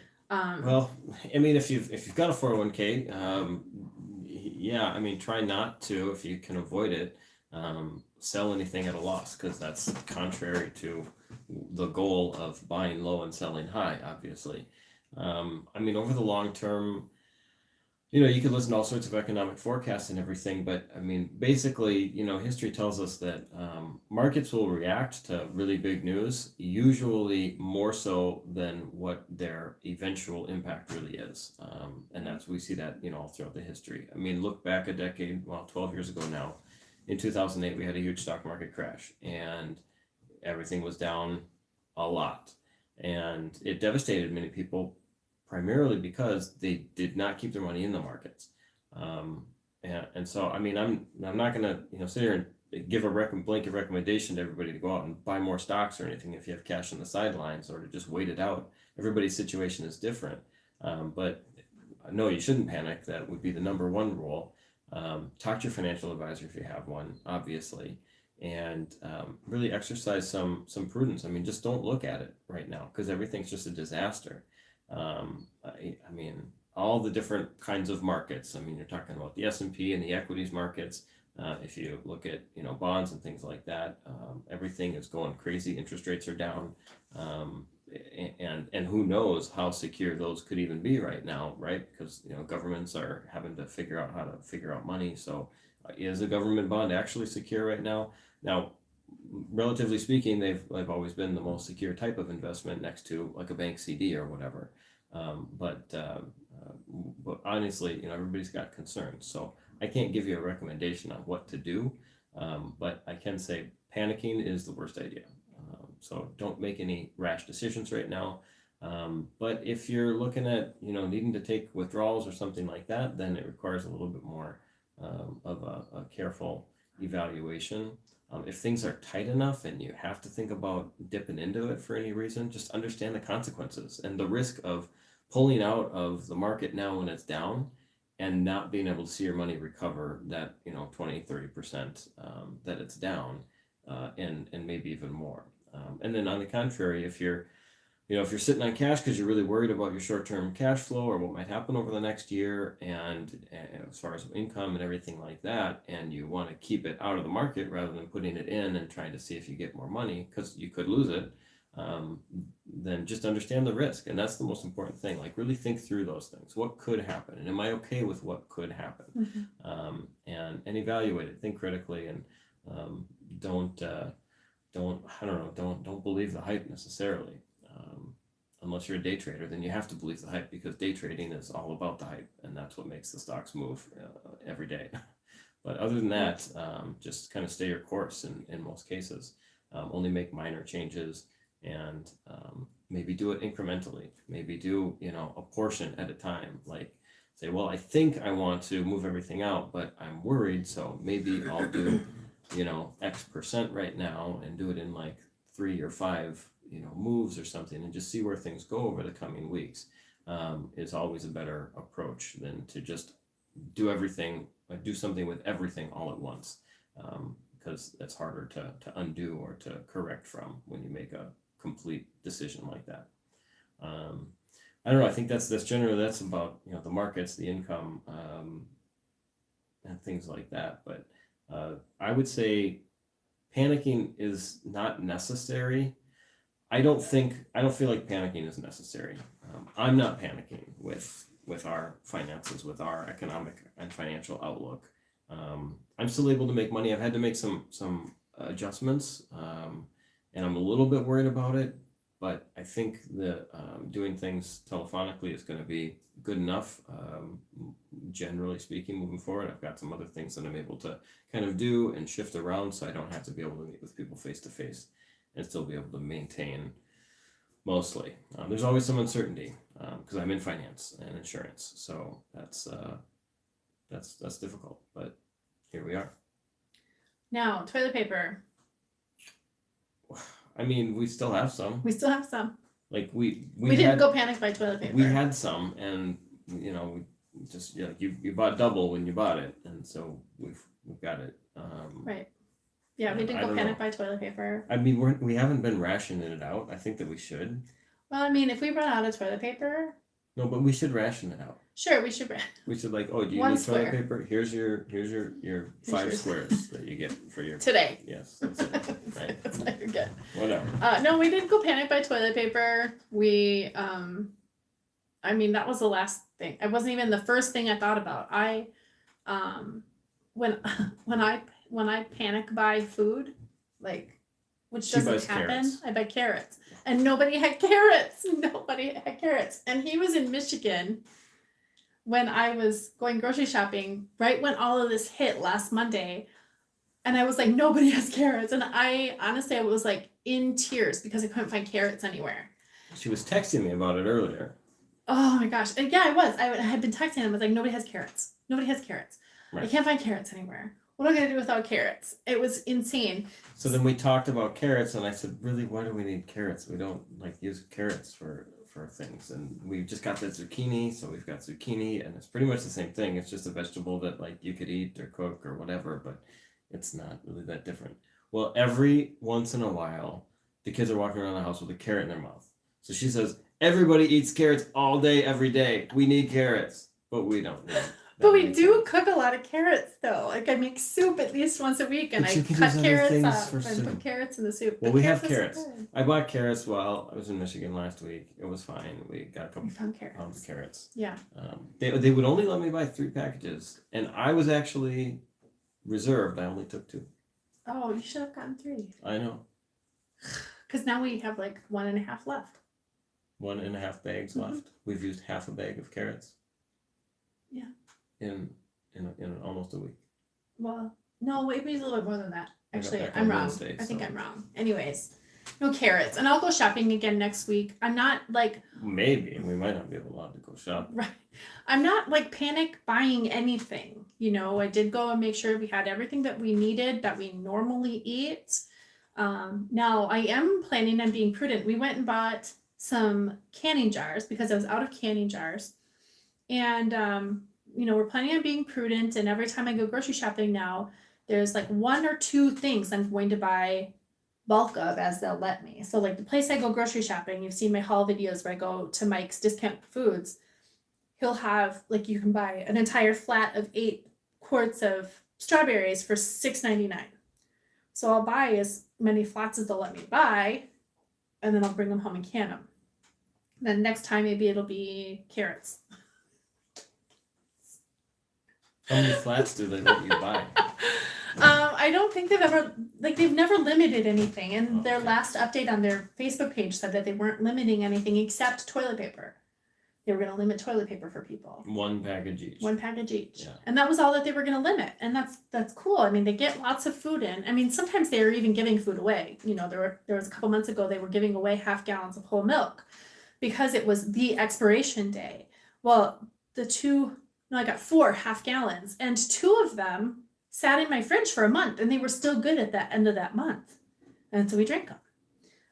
Well, I mean, if you've got a 401k, yeah, I mean, try not to, if you can avoid it, sell anything at a loss, because that's contrary to the goal of buying low and selling high, obviously. I mean, over the long term, you could listen to all sorts of economic forecasts and everything, but I mean, basically, history tells us that markets will react to really big news, usually more so than what their eventual impact really is. And we see that, all throughout the history. I mean, look back a decade, 12 years ago now. In 2008, we had a huge stock market crash and everything was down a lot. And it devastated many people primarily because they did not keep their money in the markets. And so, I mean, I'm not going to, sit here and give a blanket recommendation to everybody to go out and buy more stocks or anything if you have cash on the sidelines, or to just wait it out. Everybody's situation is different. But no, you shouldn't panic. That would be the number one rule. Talk to your financial advisor if you have one, obviously, and really exercise some prudence. I mean, just don't look at it right now because everything's just a disaster. I mean, all the different kinds of markets. I mean, you're talking about the S&P and the equities markets. If you look at bonds and things like that, everything is going crazy. Interest rates are down, and who knows how secure those could even be right now, right? Because governments are having to figure out how to figure out money. So, is a government bond actually secure right now? Now, relatively speaking, they've always been the most secure type of investment next to like a bank CD or whatever. But honestly, everybody's got concerns. So I can't give you a recommendation on what to do, but I can say panicking is the worst idea. So don't make any rash decisions right now. But if you're looking at needing to take withdrawals or something like that, then it requires a little bit more of a careful evaluation. If things are tight enough and you have to think about dipping into it for any reason, just understand the consequences and the risk of pulling out of the market now when it's down and not being able to see your money recover that 20-30% that it's down, and maybe even more. And then on the contrary, if you're sitting on cash because you're really worried about your short-term cash flow or what might happen over the next year, and as far as income and everything like that, and you want to keep it out of the market rather than putting it in and trying to see if you get more money because you could lose it, then just understand the risk. And that's the most important thing. Like, really think through those things. What could happen? And am I okay with what could happen? Mm-hmm. And evaluate it. Think critically, and don't believe the hype necessarily. Unless you're a day trader, then you have to believe the hype, because day trading is all about the hype, and that's what makes the stocks move every day. But other than that, just kind of stay your course in most cases. Only make minor changes, and maybe do it incrementally. Maybe do a portion at a time. Like say, well, I think I want to move everything out, but I'm worried, so maybe I'll do, X% right now and do it in like 3 or 5, moves or something, and just see where things go over the coming weeks. Is always a better approach than to just do everything, like do something with everything all at once, because that's harder to undo or to correct from when you make a complete decision like that. I don't know. I think that's generally about the markets, the income, and things like that. But I would say panicking is not necessary. I don't feel like panicking is necessary. I'm not panicking with our finances, with our economic and financial outlook. I'm still able to make money. I've had to make some adjustments, and I'm a little bit worried about it. But I think that doing things telephonically is going to be good enough, generally speaking, moving forward. I've got some other things that I'm able to kind of do and shift around, so I don't have to be able to meet with people face to face and still be able to maintain mostly. There's always some uncertainty because I'm in finance and insurance, so that's difficult. But here we are. Now, toilet paper. I mean, we still have some. We still have some. Like we didn't go panic buy toilet paper. We had some, and we just you bought double when you bought it, and so we've got it. Right. Yeah, we didn't go panic buy toilet paper. I mean, we haven't been rationing it out. I think that we should. Well, I mean, if we run out of toilet paper. No, but we should ration it out. Sure, we should. We should do you need toilet paper? Here's your 5 squares that you get for your today. Yes, that's it. Right. That's what you're getting. Whatever. No, we didn't go panic buy toilet paper. We I mean, that was the last thing. It wasn't even the first thing I thought about. I when I panic buy food, like, which doesn't happen, carrots. I buy carrots. And nobody had carrots. And he was in Michigan when I was going grocery shopping, right when all of this hit last Monday. And I was like, nobody has carrots. And I was like in tears because I couldn't find carrots anywhere. She was texting me about it earlier. Oh my gosh. And yeah, I was. I had been texting him. I was like, nobody has carrots. Right. I can't find carrots anywhere. What am I going to do without carrots? It was insane. So then we talked about carrots, and I said, really, why do we need carrots? We don't use carrots for things. And we just got the zucchini, so we've got zucchini, and it's pretty much the same thing. It's just a vegetable that you could eat or cook or whatever, but it's not really that different. Well, every once in a while, the kids are walking around the house with a carrot in their mouth. So she says, everybody eats carrots all day, every day. We need carrots, but we don't need But we do cook a lot of carrots, though. Like, I make soup at least once a week, and I cut carrots up and put carrots in the soup. Well, we have carrots. I bought carrots while I was in Michigan last week. It was fine. We got a couple pounds of carrots. Yeah. They would only let me buy 3 packages, and I was actually reserved. I only took 2. Oh, you should have gotten 3. I know. Because now we have like 1.5 left. 1.5 bags left. We've used half a bag of carrots. Yeah. In almost a week. Well, no, it was a little bit more than that. Actually, I'm wrong. I think I'm wrong. Anyways, no carrots. And I'll go shopping again next week. I'm not like... Maybe. We might not be allowed to go shopping. Right. I'm not like panic buying anything. I did go and make sure we had everything that we needed, that we normally eat. Now, I am planning on being prudent. We went and bought some canning jars because I was out of canning jars. And... we're planning on being prudent, and every time I go grocery shopping now, there's like 1 or 2 things I'm going to buy bulk of as they'll let me. So like the place I go grocery shopping, you've seen my haul videos where I go to Mike's Discount Foods. He'll have, like, you can buy an entire flat of 8 quarts of strawberries for $6.99. So I'll buy as many flats as they'll let me buy, and then I'll bring them home and can them. Then next time maybe it'll be carrots. How many flats do they let you buy? I don't think they've never limited anything. And their last update on their Facebook page said that they weren't limiting anything except toilet paper. They were going to limit toilet paper for people. 1 package each. 1 package each. Yeah. And that was all that they were going to limit. And that's cool. I mean, they get lots of food in. I mean, sometimes they are even giving food away. There was a couple months ago, they were giving away 1/2 gallons of whole milk because it was the expiration day. Well, the 2 No, I got 4 half gallons, and 2 of them sat in my fridge for a month, and they were still good at the end of that month. And so we drank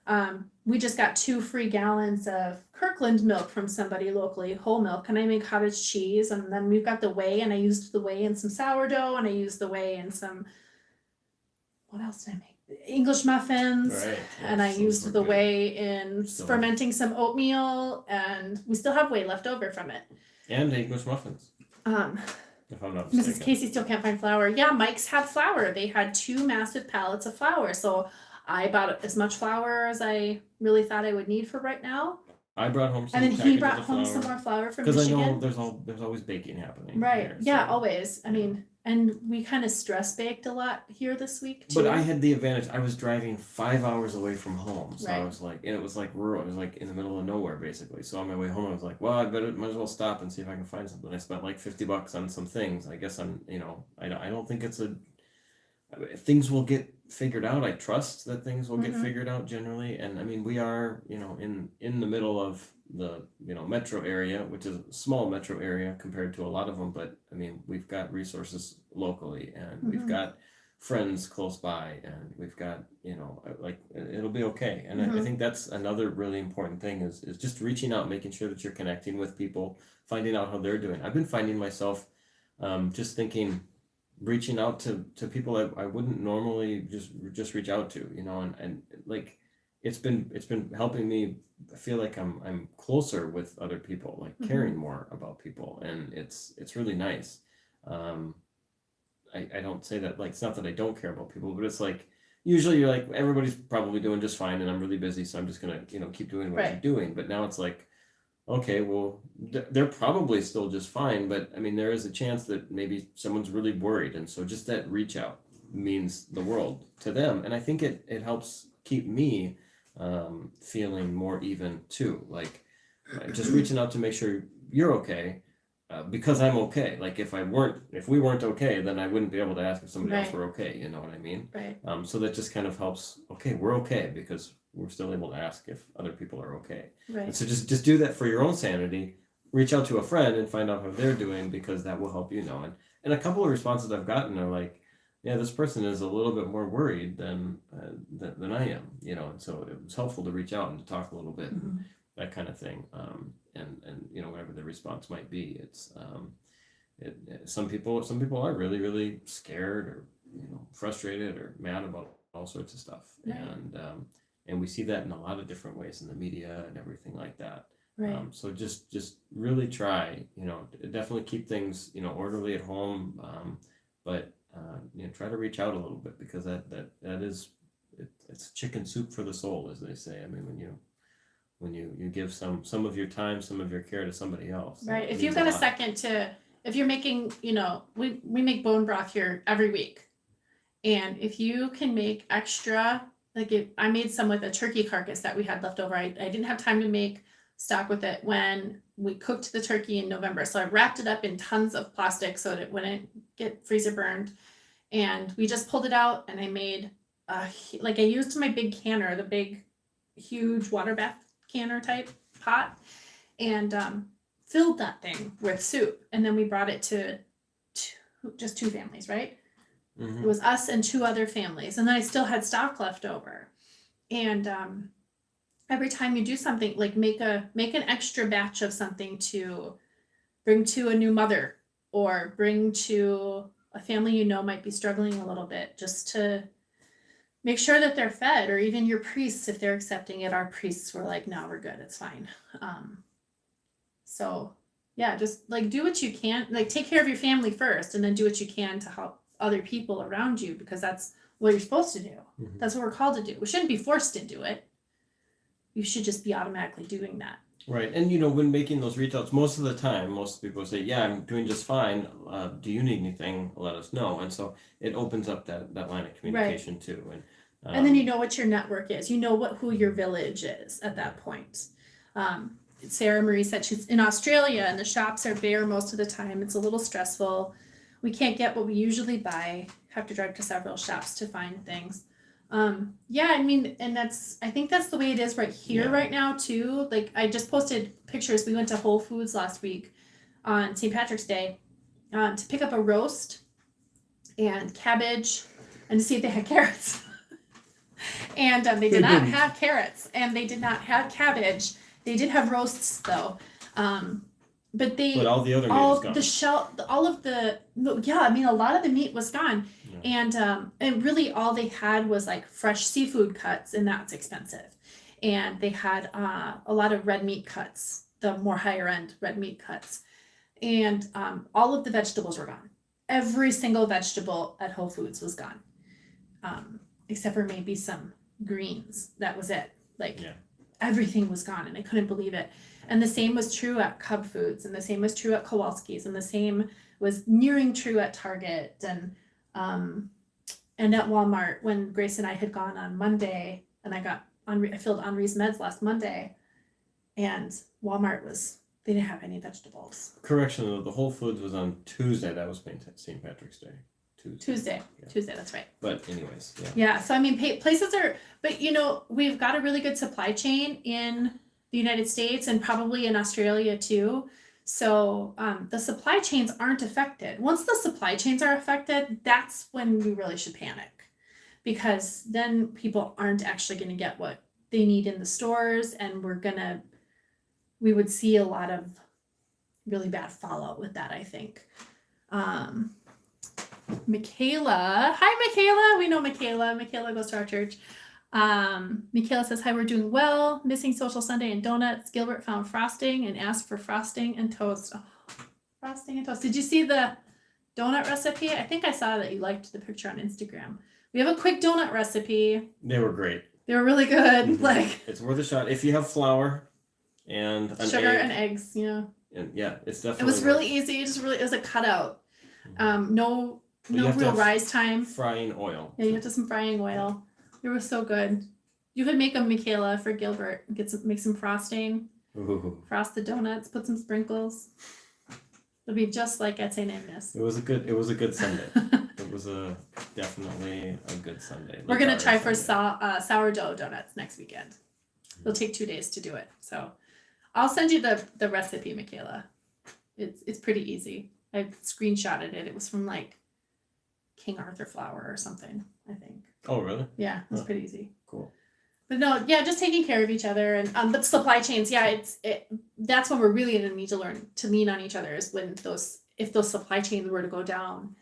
them. We just got 2 free gallons of Kirkland milk from somebody locally, whole milk, and I make cottage cheese. And then we've got the whey, and I used the whey in some sourdough, and I used the whey in some, what else did I make? English muffins. Right. And I Yes, those used were the good. whey in Still- fermenting some oatmeal, and we still have whey left over from it. And English muffins, Um, if I'm not Mrs. mistaken. Casey still can't find flour. Yeah, Mike's had flour. They had 2 massive pallets of flour. So I bought as much flour as I really thought I would need for right now. I brought home some And then he packages brought of home flour. some more flour from Because I Michigan. know there's always baking happening. Right. here, Yeah, so- always. I mean, and we kind of stress baked a lot here this week too. But I had the advantage. I was driving 5 hours away from home, so I Right. was like, and it was like rural. It was like in the middle of nowhere, basically. So on my way home, I was like, well, might as well stop and see if I can find something. I spent like $50 on some things. I guess I don't think things will get figured out. I trust that things will get Mhm. figured out generally. And I mean, we are, in the middle of the, metro area, which is a small metro area compared to a lot of them. But I mean, we've got resources locally, and we've Mhm. got friends close by, and we've got, like, it'll be okay. And I Mhm. think that's another really important thing is just reaching out, making sure that you're connecting with people, finding out how they're doing. I've been finding myself just thinking, reaching out to people I wouldn't normally just reach out to, and like it's been helping me feel like I'm closer with other people, like Mhm. caring more about people, and it's really nice. I don't say that, like, it's not that I don't care about people, but it's like usually you're like, everybody's probably doing just fine and I'm really busy, so I'm just gonna keep doing what I'm Right. doing. But now it's like, okay, well, they're probably still just fine, but I mean, there is a chance that maybe someone's really worried, and so just that reach out means the world to them, and I think it helps keep me feeling more even too, like just reaching out to make sure you're okay, because I'm okay. Like if we weren't okay, then I wouldn't be able to ask if somebody else Right. were okay. You know what I mean? Right. So that just kind of helps. Okay, we're okay because we're still able to ask if other people are okay. And Right. so just do that for your own sanity. Reach out to a friend and find out how they're doing, because that will help And a couple of responses I've gotten are like, yeah, this person is a little bit more worried than I am, And so it was helpful to reach out and to talk a little bit, Mhm. that kind of thing. And whatever the response might be, it's some people are really, really scared or frustrated or mad about all sorts of stuff, Right. and we see that in a lot of different ways in the media and everything like that. Right. So just really try, definitely keep things, orderly at home, but try to reach out a little bit, because that is it's chicken soup for the soul, as they say. I mean, when you give some of your time, some of your care to somebody else. Right. it If means you've got a lot. second if you're making, we make bone broth here every week. And if you can make extra, like I made some with a turkey carcass that we had left over. I didn't have time to make stock with it when we cooked the turkey in November. So I wrapped it up in tons of plastic so that it wouldn't get freezer burned. And we just pulled it out, and I made I used my big canner, the big, huge water bath canner type pot, and filled that thing with soup. And then we brought it to just 2 families, right? Mhm. It was us and 2 other families, and then I still had stock left over. And every time you do something, like make an extra batch of something to bring to a new mother, or bring to a family might be struggling a little bit, just to make sure that they're fed, or even your priests, if they're accepting it. Our priests were like, no, we're good, it's fine. So yeah, just like do what you can, like take care of your family first, and then do what you can to help other people around you, because that's what you're supposed to do. Mhm. That's what we're called to do. We shouldn't be forced to do it. You should just be automatically doing that. Right. And when making those reach outs, most of the time, most people say, yeah, I'm doing just fine. Do you need anything? Let us know. And so it opens up that line of communication too. And then you know what your network is. You know who your village is at that point. Sarah Marie said she's in Australia, and the shops are bare most of the time. It's a little stressful. We can't get what we usually buy. Have to drive to several shops to find things. Yeah, I mean, and I think that's the way it is right here Yeah. right now too. Like I just posted pictures. We went to Whole Foods last week on St. Patrick's Day, to pick up a roast and cabbage and to see if they had carrots. And they did not have carrots, and they did not have cabbage. They did have roasts though. But all the other meat was gone. The shell, all of the, yeah, I mean, a lot of the meat was gone. Yeah. And really all they had was like fresh seafood cuts, and that's expensive. And they had a lot of red meat cuts, the more higher end red meat cuts. And all of the vegetables were gone. Every single vegetable at Whole Foods was gone. Except for maybe some greens. That was it. Like everything was gone, and I couldn't believe it. And the same was true at Cub Foods, and the same was true at Kowalski's, and the same was nearing true at Target and at Walmart. When Grace and I had gone on Monday, and I filled Henri's meds last Monday, and Walmart they didn't have any vegetables. Correction though, the Whole Foods was on Tuesday. That was St. Patrick's Day. Tuesday, that's right. But anyways, yeah, so I mean, places are, but we've got a really good supply chain in the United States and probably in Australia too. So the supply chains aren't affected. Once the supply chains are affected, that's when we really should panic, because then people aren't actually going to get what they need in the stores, and we would see a lot of really bad fallout with that, I think. Michaela. Hi, Michaela. We know Michaela. Michaela goes to our church. Michaela says, hi, we're doing well. Missing social Sunday and donuts. Gilbert found frosting and asked for frosting and toast. Oh, frosting and toast. Did you see the donut recipe? I think I saw that you liked the picture on Instagram. We have a quick donut recipe. They were great. They were really good. Mm-hmm. It's worth a shot if you have flour and sugar and eggs. And it's definitely. It was really easy. It was a cutout. No real rise time. Frying oil. Yeah, you have to some frying oil. It was so good. You could make them, Michaela, for Gilbert. Make some frosting. Ooh. Frost the donuts. Put some sprinkles. It'll be just like at St. Agnes. It was a good Sunday. It was definitely a good Sunday. We're gonna try for sourdough donuts next weekend. It'll take 2 days to do it. So I'll send you the recipe, Michaela. It's pretty easy. I screenshotted it. It was from like King Arthur flour or something, I think. Oh, really? Yeah, it's pretty easy. Cool. But no, yeah, just taking care of each other, and but supply chains, that's when we're really going to need to learn to lean on each other, is when if those supply chains were to go down,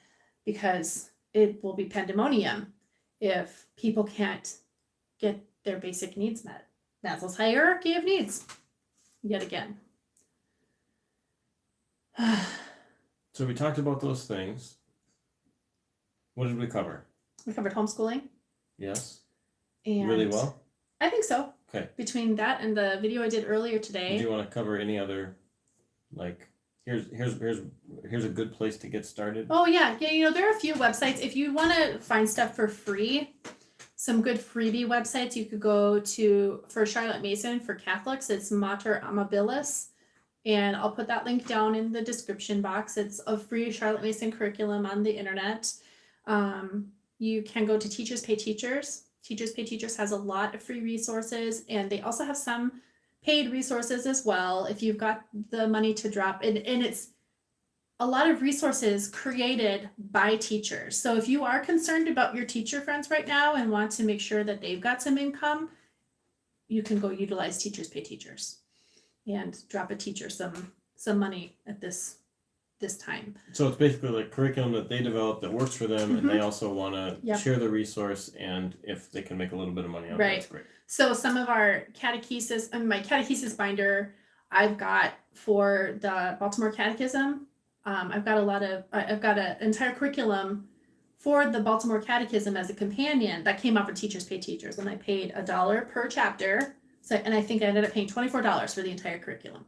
because it will be pandemonium if people can't get their basic needs met. Maslow's hierarchy of needs, yet again. So we talked about those things. What did we cover? We covered homeschooling. Yes. And really well? I think so. Okay. Between that and the video I did earlier today. Do you want to cover any other, like, here's a good place to get started? Oh yeah. There are a few websites. If you want to find stuff for free, some good freebie websites you could go to. For Charlotte Mason for Catholics, it's Mater Amabilis. And I'll put that link down in the description box. It's a free Charlotte Mason curriculum on the internet. You can go to Teachers Pay Teachers. Teachers Pay Teachers has a lot of free resources, and they also have some paid resources as well if you've got the money to drop. And it's a lot of resources created by teachers. So if you are concerned about your teacher friends right now and want to make sure that they've got some income, you can go utilize Teachers Pay Teachers and drop a teacher some money at this time. So it's basically like curriculum that they develop that works for them, and they also want to share the resource, and if they can make a little bit of money on it, that's great. So some of our catechesis, my catechesis binder, I've got for the Baltimore Catechism. I've got an entire curriculum for the Baltimore Catechism as a companion that came off of Teachers Pay Teachers, and I paid $1 per chapter. So, and I think I ended up paying $24 for the entire curriculum.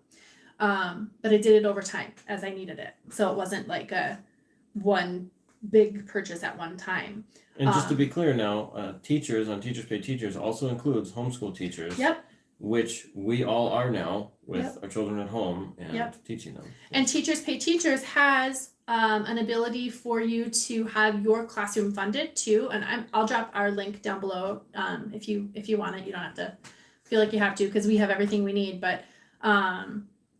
But I did it over time as I needed it. So it wasn't like one big purchase at one time. And just to be clear now, teachers on Teachers Pay Teachers also includes homeschool teachers. Yep. Which we all are now with our children at home and teaching them. And Teachers Pay Teachers has an ability for you to have your classroom funded too. And I'll drop our link down below if you want it. You don't have to feel like you have to, because we have everything we need. But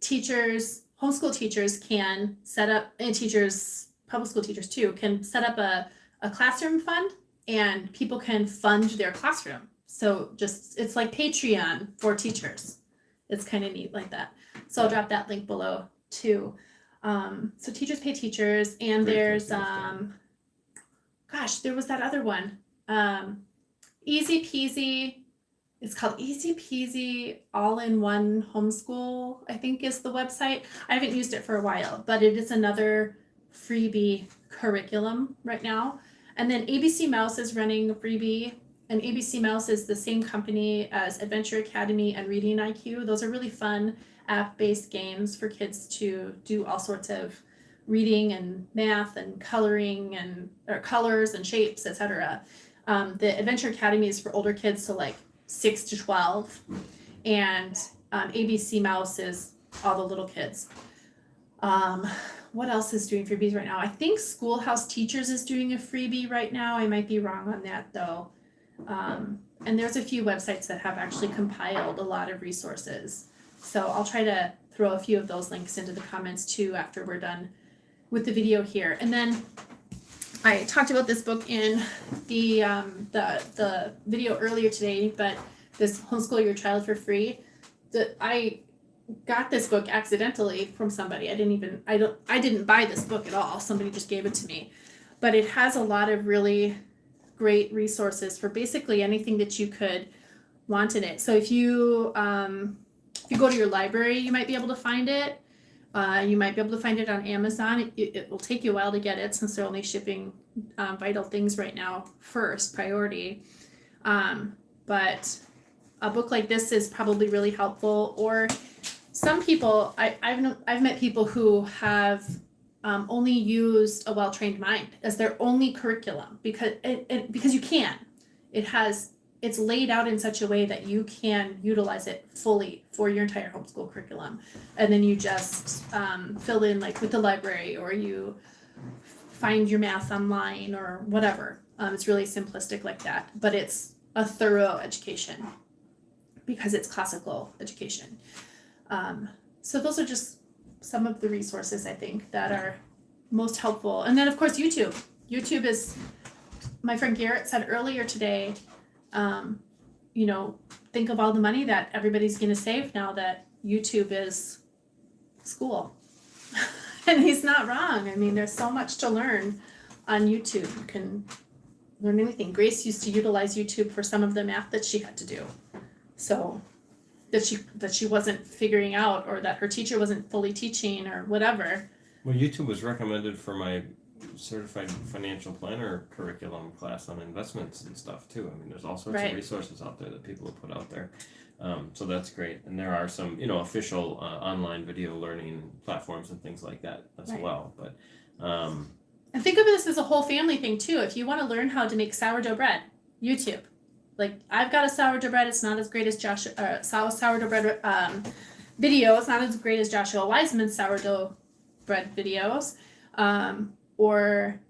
teachers, homeschool teachers can set up, and teachers, public school teachers too, can set up a classroom fund, and people can fund their classroom. So just, it's like Patreon for teachers. It's kind of neat like that. So I'll drop that link below too. So teachers pay teachers, and Great there's thing to gosh, there was that other one. Easy Peasy. It's called Easy Peasy All-in-One Homeschool, I think is the website. I haven't used it for a while, but it is another freebie curriculum right now. And then ABC Mouse is running a freebie, and ABC Mouse is the same company as Adventure Academy and Reading IQ. Those are really fun app-based games for kids to do all sorts of reading and math and coloring and or colors and shapes, etc. The Adventure Academy is for older kids, so like 6 to 12, and ABC Mouse is all the little kids. What else is doing freebies right now? I think Schoolhouse Teachers is doing a freebie right now. I might be wrong on that though. And there's a few websites that have actually compiled a lot of resources. So I'll try to throw a few of those links into the comments too after we're done with the video here. And then I talked about this book in the video earlier today, but this Homeschool Your Child for Free. I got this book accidentally from somebody. I didn't buy this book at all. Somebody just gave it to me. But it has a lot of really great resources for basically anything that you could want in it. So if you go to your library, you might be able to find it. You might be able to find it on Amazon. It will take you a while to get it since they're only shipping vital things right now first, priority. But a book like this is probably really helpful. Or some people, I've met people who have only used A Well-Trained Mind as their only curriculum because you can. It's laid out in such a way that you can utilize it fully for your entire homeschool curriculum. And then you just fill in like with the library, or you find your math online or whatever. It's really simplistic like that, but it's a thorough education because it's classical education. So those are just some of the resources I think that are most helpful. And then of course, YouTube. YouTube is, my friend Garrett said earlier today, think of all the money that everybody's going to save now that YouTube is school. And he's not wrong. I mean, there's so much to learn on YouTube. You can learn anything. Grace used to utilize YouTube for some of the math that she had to do. So that she wasn't figuring out, or that her teacher wasn't fully teaching or whatever. Well, YouTube was recommended for my certified financial planner curriculum class on investments and stuff too. I mean, there's all sorts of resources out there that people have put out there. So that's great. And there are some, official online video learning platforms and things like that as well. But and think of this as a whole family thing too. If you want to learn how to make sourdough bread, YouTube. Like I've got a sourdough bread. It's not as great as sourdough bread video. It's not as great as Joshua Wiseman's sourdough bread videos. Or,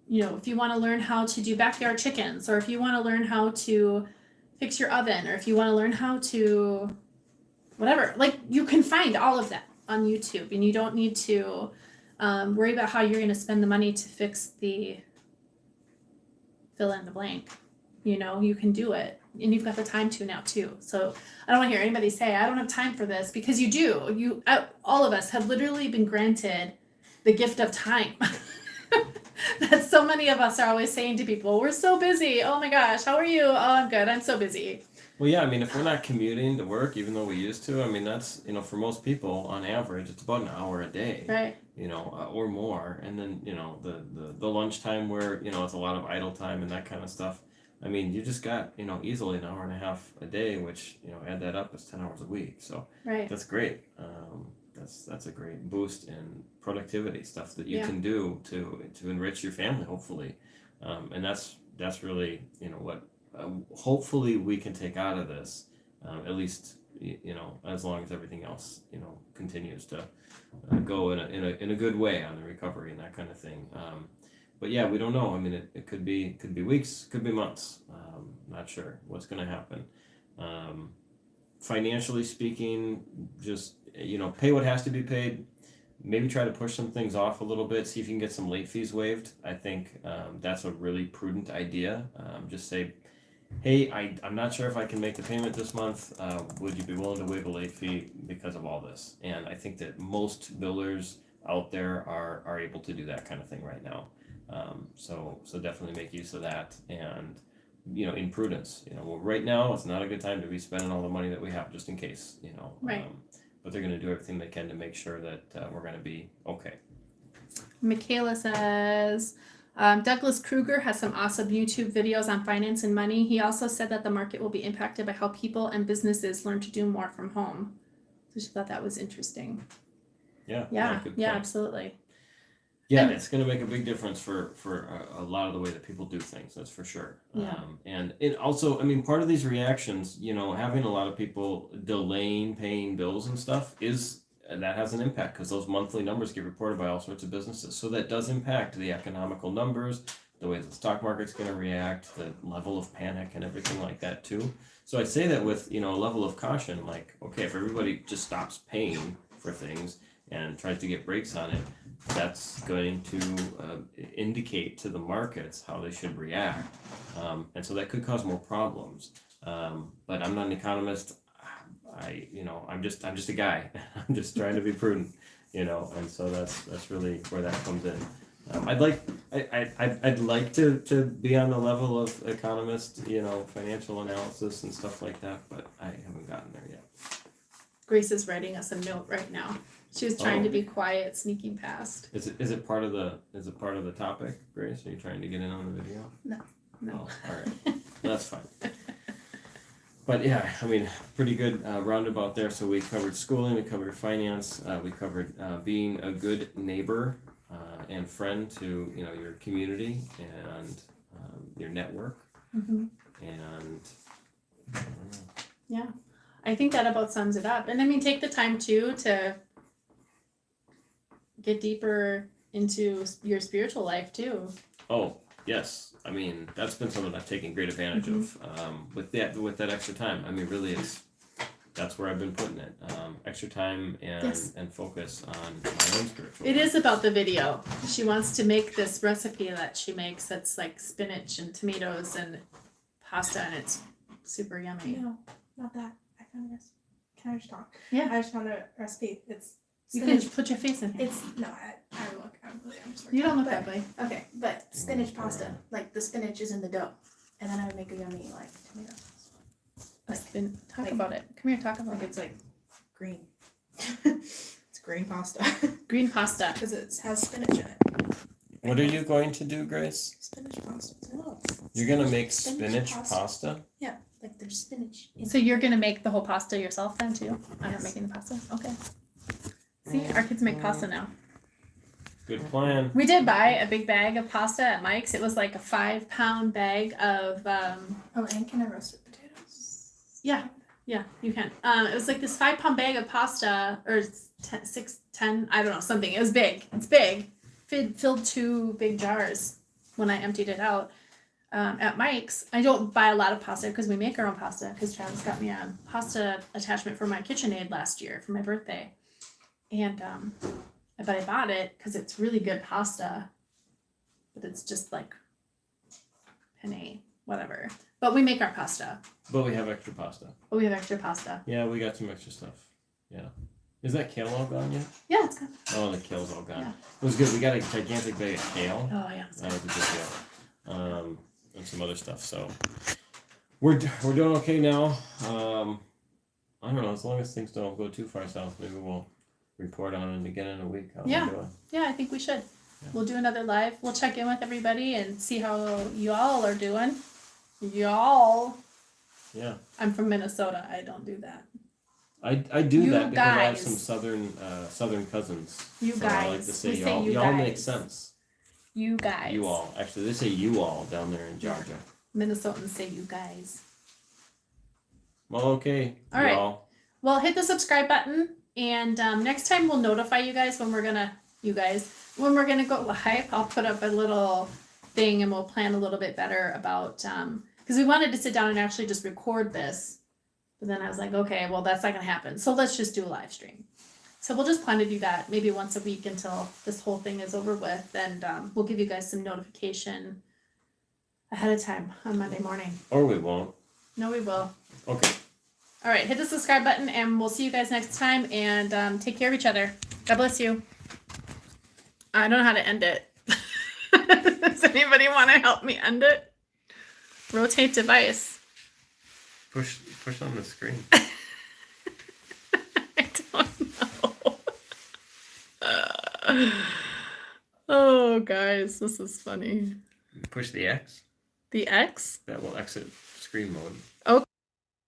if you want to learn how to do backyard chickens, or if you want to learn how to fix your oven, or if you want to learn how to whatever, like you can find all of that on YouTube, and you don't need to worry about how you're going to spend the money to fix the fill in the blank. You can do it, and you've got the time to now too. So I don't want to hear anybody say, I don't have time for this, because you do. All of us have literally been granted the gift of time. That so many of us are always saying to people, we're so busy. Oh my gosh, how are you? Oh, I'm good. I'm so busy. Well, yeah, I mean, if we're not commuting to work, even though we used to, I mean, that's, for most people on average, it's about an hour a day. Right. Or more. And then, the lunchtime where, it's a lot of idle time and that kind of stuff. I mean, you just got, easily an hour and a half a day, which, add that up, it's 10 hours a week. So that's great. That's a great boost in productivity, stuff that you can do to enrich your family, hopefully. And that's really, what hopefully we can take out of this, at least, as long as everything else, continues to go in a good way on the recovery and that kind of thing. But yeah, we don't know. I mean, it could be weeks, could be months. Not sure what's going to happen. Financially speaking, just, pay what has to be paid. maybe try to push some things off a little bit, see if you can get some late fees waived. I think that's a really prudent idea. Just say, hey, I'm not sure if I can make the payment this month. Would you be willing to waive a late fee because of all this? And I think that most builders out there are able to do that kind of thing right now. So definitely make use of that, and in prudence. Well, right now it's not a good time to be spending all the money that we have, just in case. Right. But they're going to do everything they can to make sure that we're going to be okay. Michaela says, Douglas Kruger has some awesome YouTube videos on finance and money. He also said that the market will be impacted by how people and businesses learn to do more from home. So she thought that was interesting. Yeah. Good Yeah, point. absolutely. Yeah, And- it's going to make a big difference for a lot of the way that people do things. That's for sure. Yeah. And it also, part of these reactions, having a lot of people delaying paying bills and stuff that has an impact, because those monthly numbers get reported by all sorts of businesses. So that does impact the economical numbers, the way the stock market's going to react, the level of panic and everything like that too. So I say that with, a level of caution, like, okay, if everybody just stops paying for things and tries to get breaks on it, that's going to indicate to the markets how they should react. And so that could cause more problems. But I'm not an economist. I'm just a guy. I'm just trying to be prudent, and so that's really where that comes in. I'd like to be on the level of economist, financial analysis and stuff like that, but I haven't gotten there yet. Grace is writing us a note right now. She was trying to be quiet, sneaking past. Is it part of the topic, Grace? Are you trying to get in on the video? No. Oh, all right. That's fine. But yeah, pretty good roundabout there. So we covered schooling, we covered finance, we covered being a good neighbor and friend to your community and your network. Mm-hmm. And Yeah, I think that about sums it up. And take the time too to get deeper into your spiritual life too. Oh, yes. That's been something I've taken great advantage of with that extra time. Really, that's where I've been putting it. Extra time and focus on my own spiritual It life. is about the video. She wants to make this recipe that she makes that's like spinach and tomatoes and pasta, and it's super yummy. No, not that. I found a recipe. Can I just talk? Yeah. I just found a recipe. It's You spinach. can put your face in here. It's no. I'm just You don't look but- that way. Okay, but spinach pasta. Like the spinach is in the dough, and then I would make a yummy tomato. Talk like- about it. Come here, talk about it. It's green. It's green pasta Green pasta. because it has spinach in it. What are you going to do, Grace? Spinach pasta. Oh, You're gonna make Spinach spinach pasta. pasta? yeah, like there's spinach. In So you're gonna make the whole pasta yourself then too? I'm not Yes. making the pasta. Okay. See, our kids make pasta now. Good plan. We did buy a big bag of pasta at Mike's. It was like a 5-pound bag of Oh, and can I roast potatoes? Yeah, you can. It was like this 5-pound bag of pasta, or 10, I don't know, something. It was big. It's big. Filled 2 big jars when I emptied it out at Mike's. I don't buy a lot of pasta because we make our own pasta, because Travis got me a pasta attachment for my KitchenAid last year for my birthday. And but I bought it because it's really good pasta, but it's just like penne, whatever. But we make our pasta. But we have extra pasta. But we have extra pasta. Yeah, we got some extra stuff. Yeah. Is that kale all gone yet? Yeah, it's good. Oh, the kale's all gone. Yeah. It was good. We got a gigantic bag of kale. Oh yeah. It's That good. was a good deal. And some other stuff. So we're doing okay now. I don't know. As long as things don't go too far south, maybe we'll report on it again in a week. How Yeah. we're doing. Yeah, I think we should. Yeah. We'll do another live. We'll check in with everybody and see how y'all are doing. Y'all. Yeah. I'm from Minnesota. I don't do that. I do You that because I have guys. some southern cousins. You so I like guys. to say We say y'all. you Y'all guys. makes sense. You guys. You all. Actually, they say you all down there in Yeah. Georgia. Minnesotans say you guys. Well, okay. All right. y'all. Well, hit the subscribe button, and next time we'll notify you guys when we're gonna go live. I'll put up a little thing, and we'll plan a little bit better about because we wanted to sit down and actually just record this, but then I was like, okay, well that's not gonna happen, so let's just do a live stream. So we'll just plan to do that maybe once a week until this whole thing is over with, and we'll give you guys some notification ahead of time on Monday morning. Or we won't. No, we will. Okay. All right, hit the subscribe button, and we'll see you guys next time, and take care of each other. God bless you. I don't know how to end it. Does anybody want to help me end it? Rotate device. Push on the screen. I don't know. Oh, guys, this is funny. Push the X. The X? That will exit screen mode. Okay.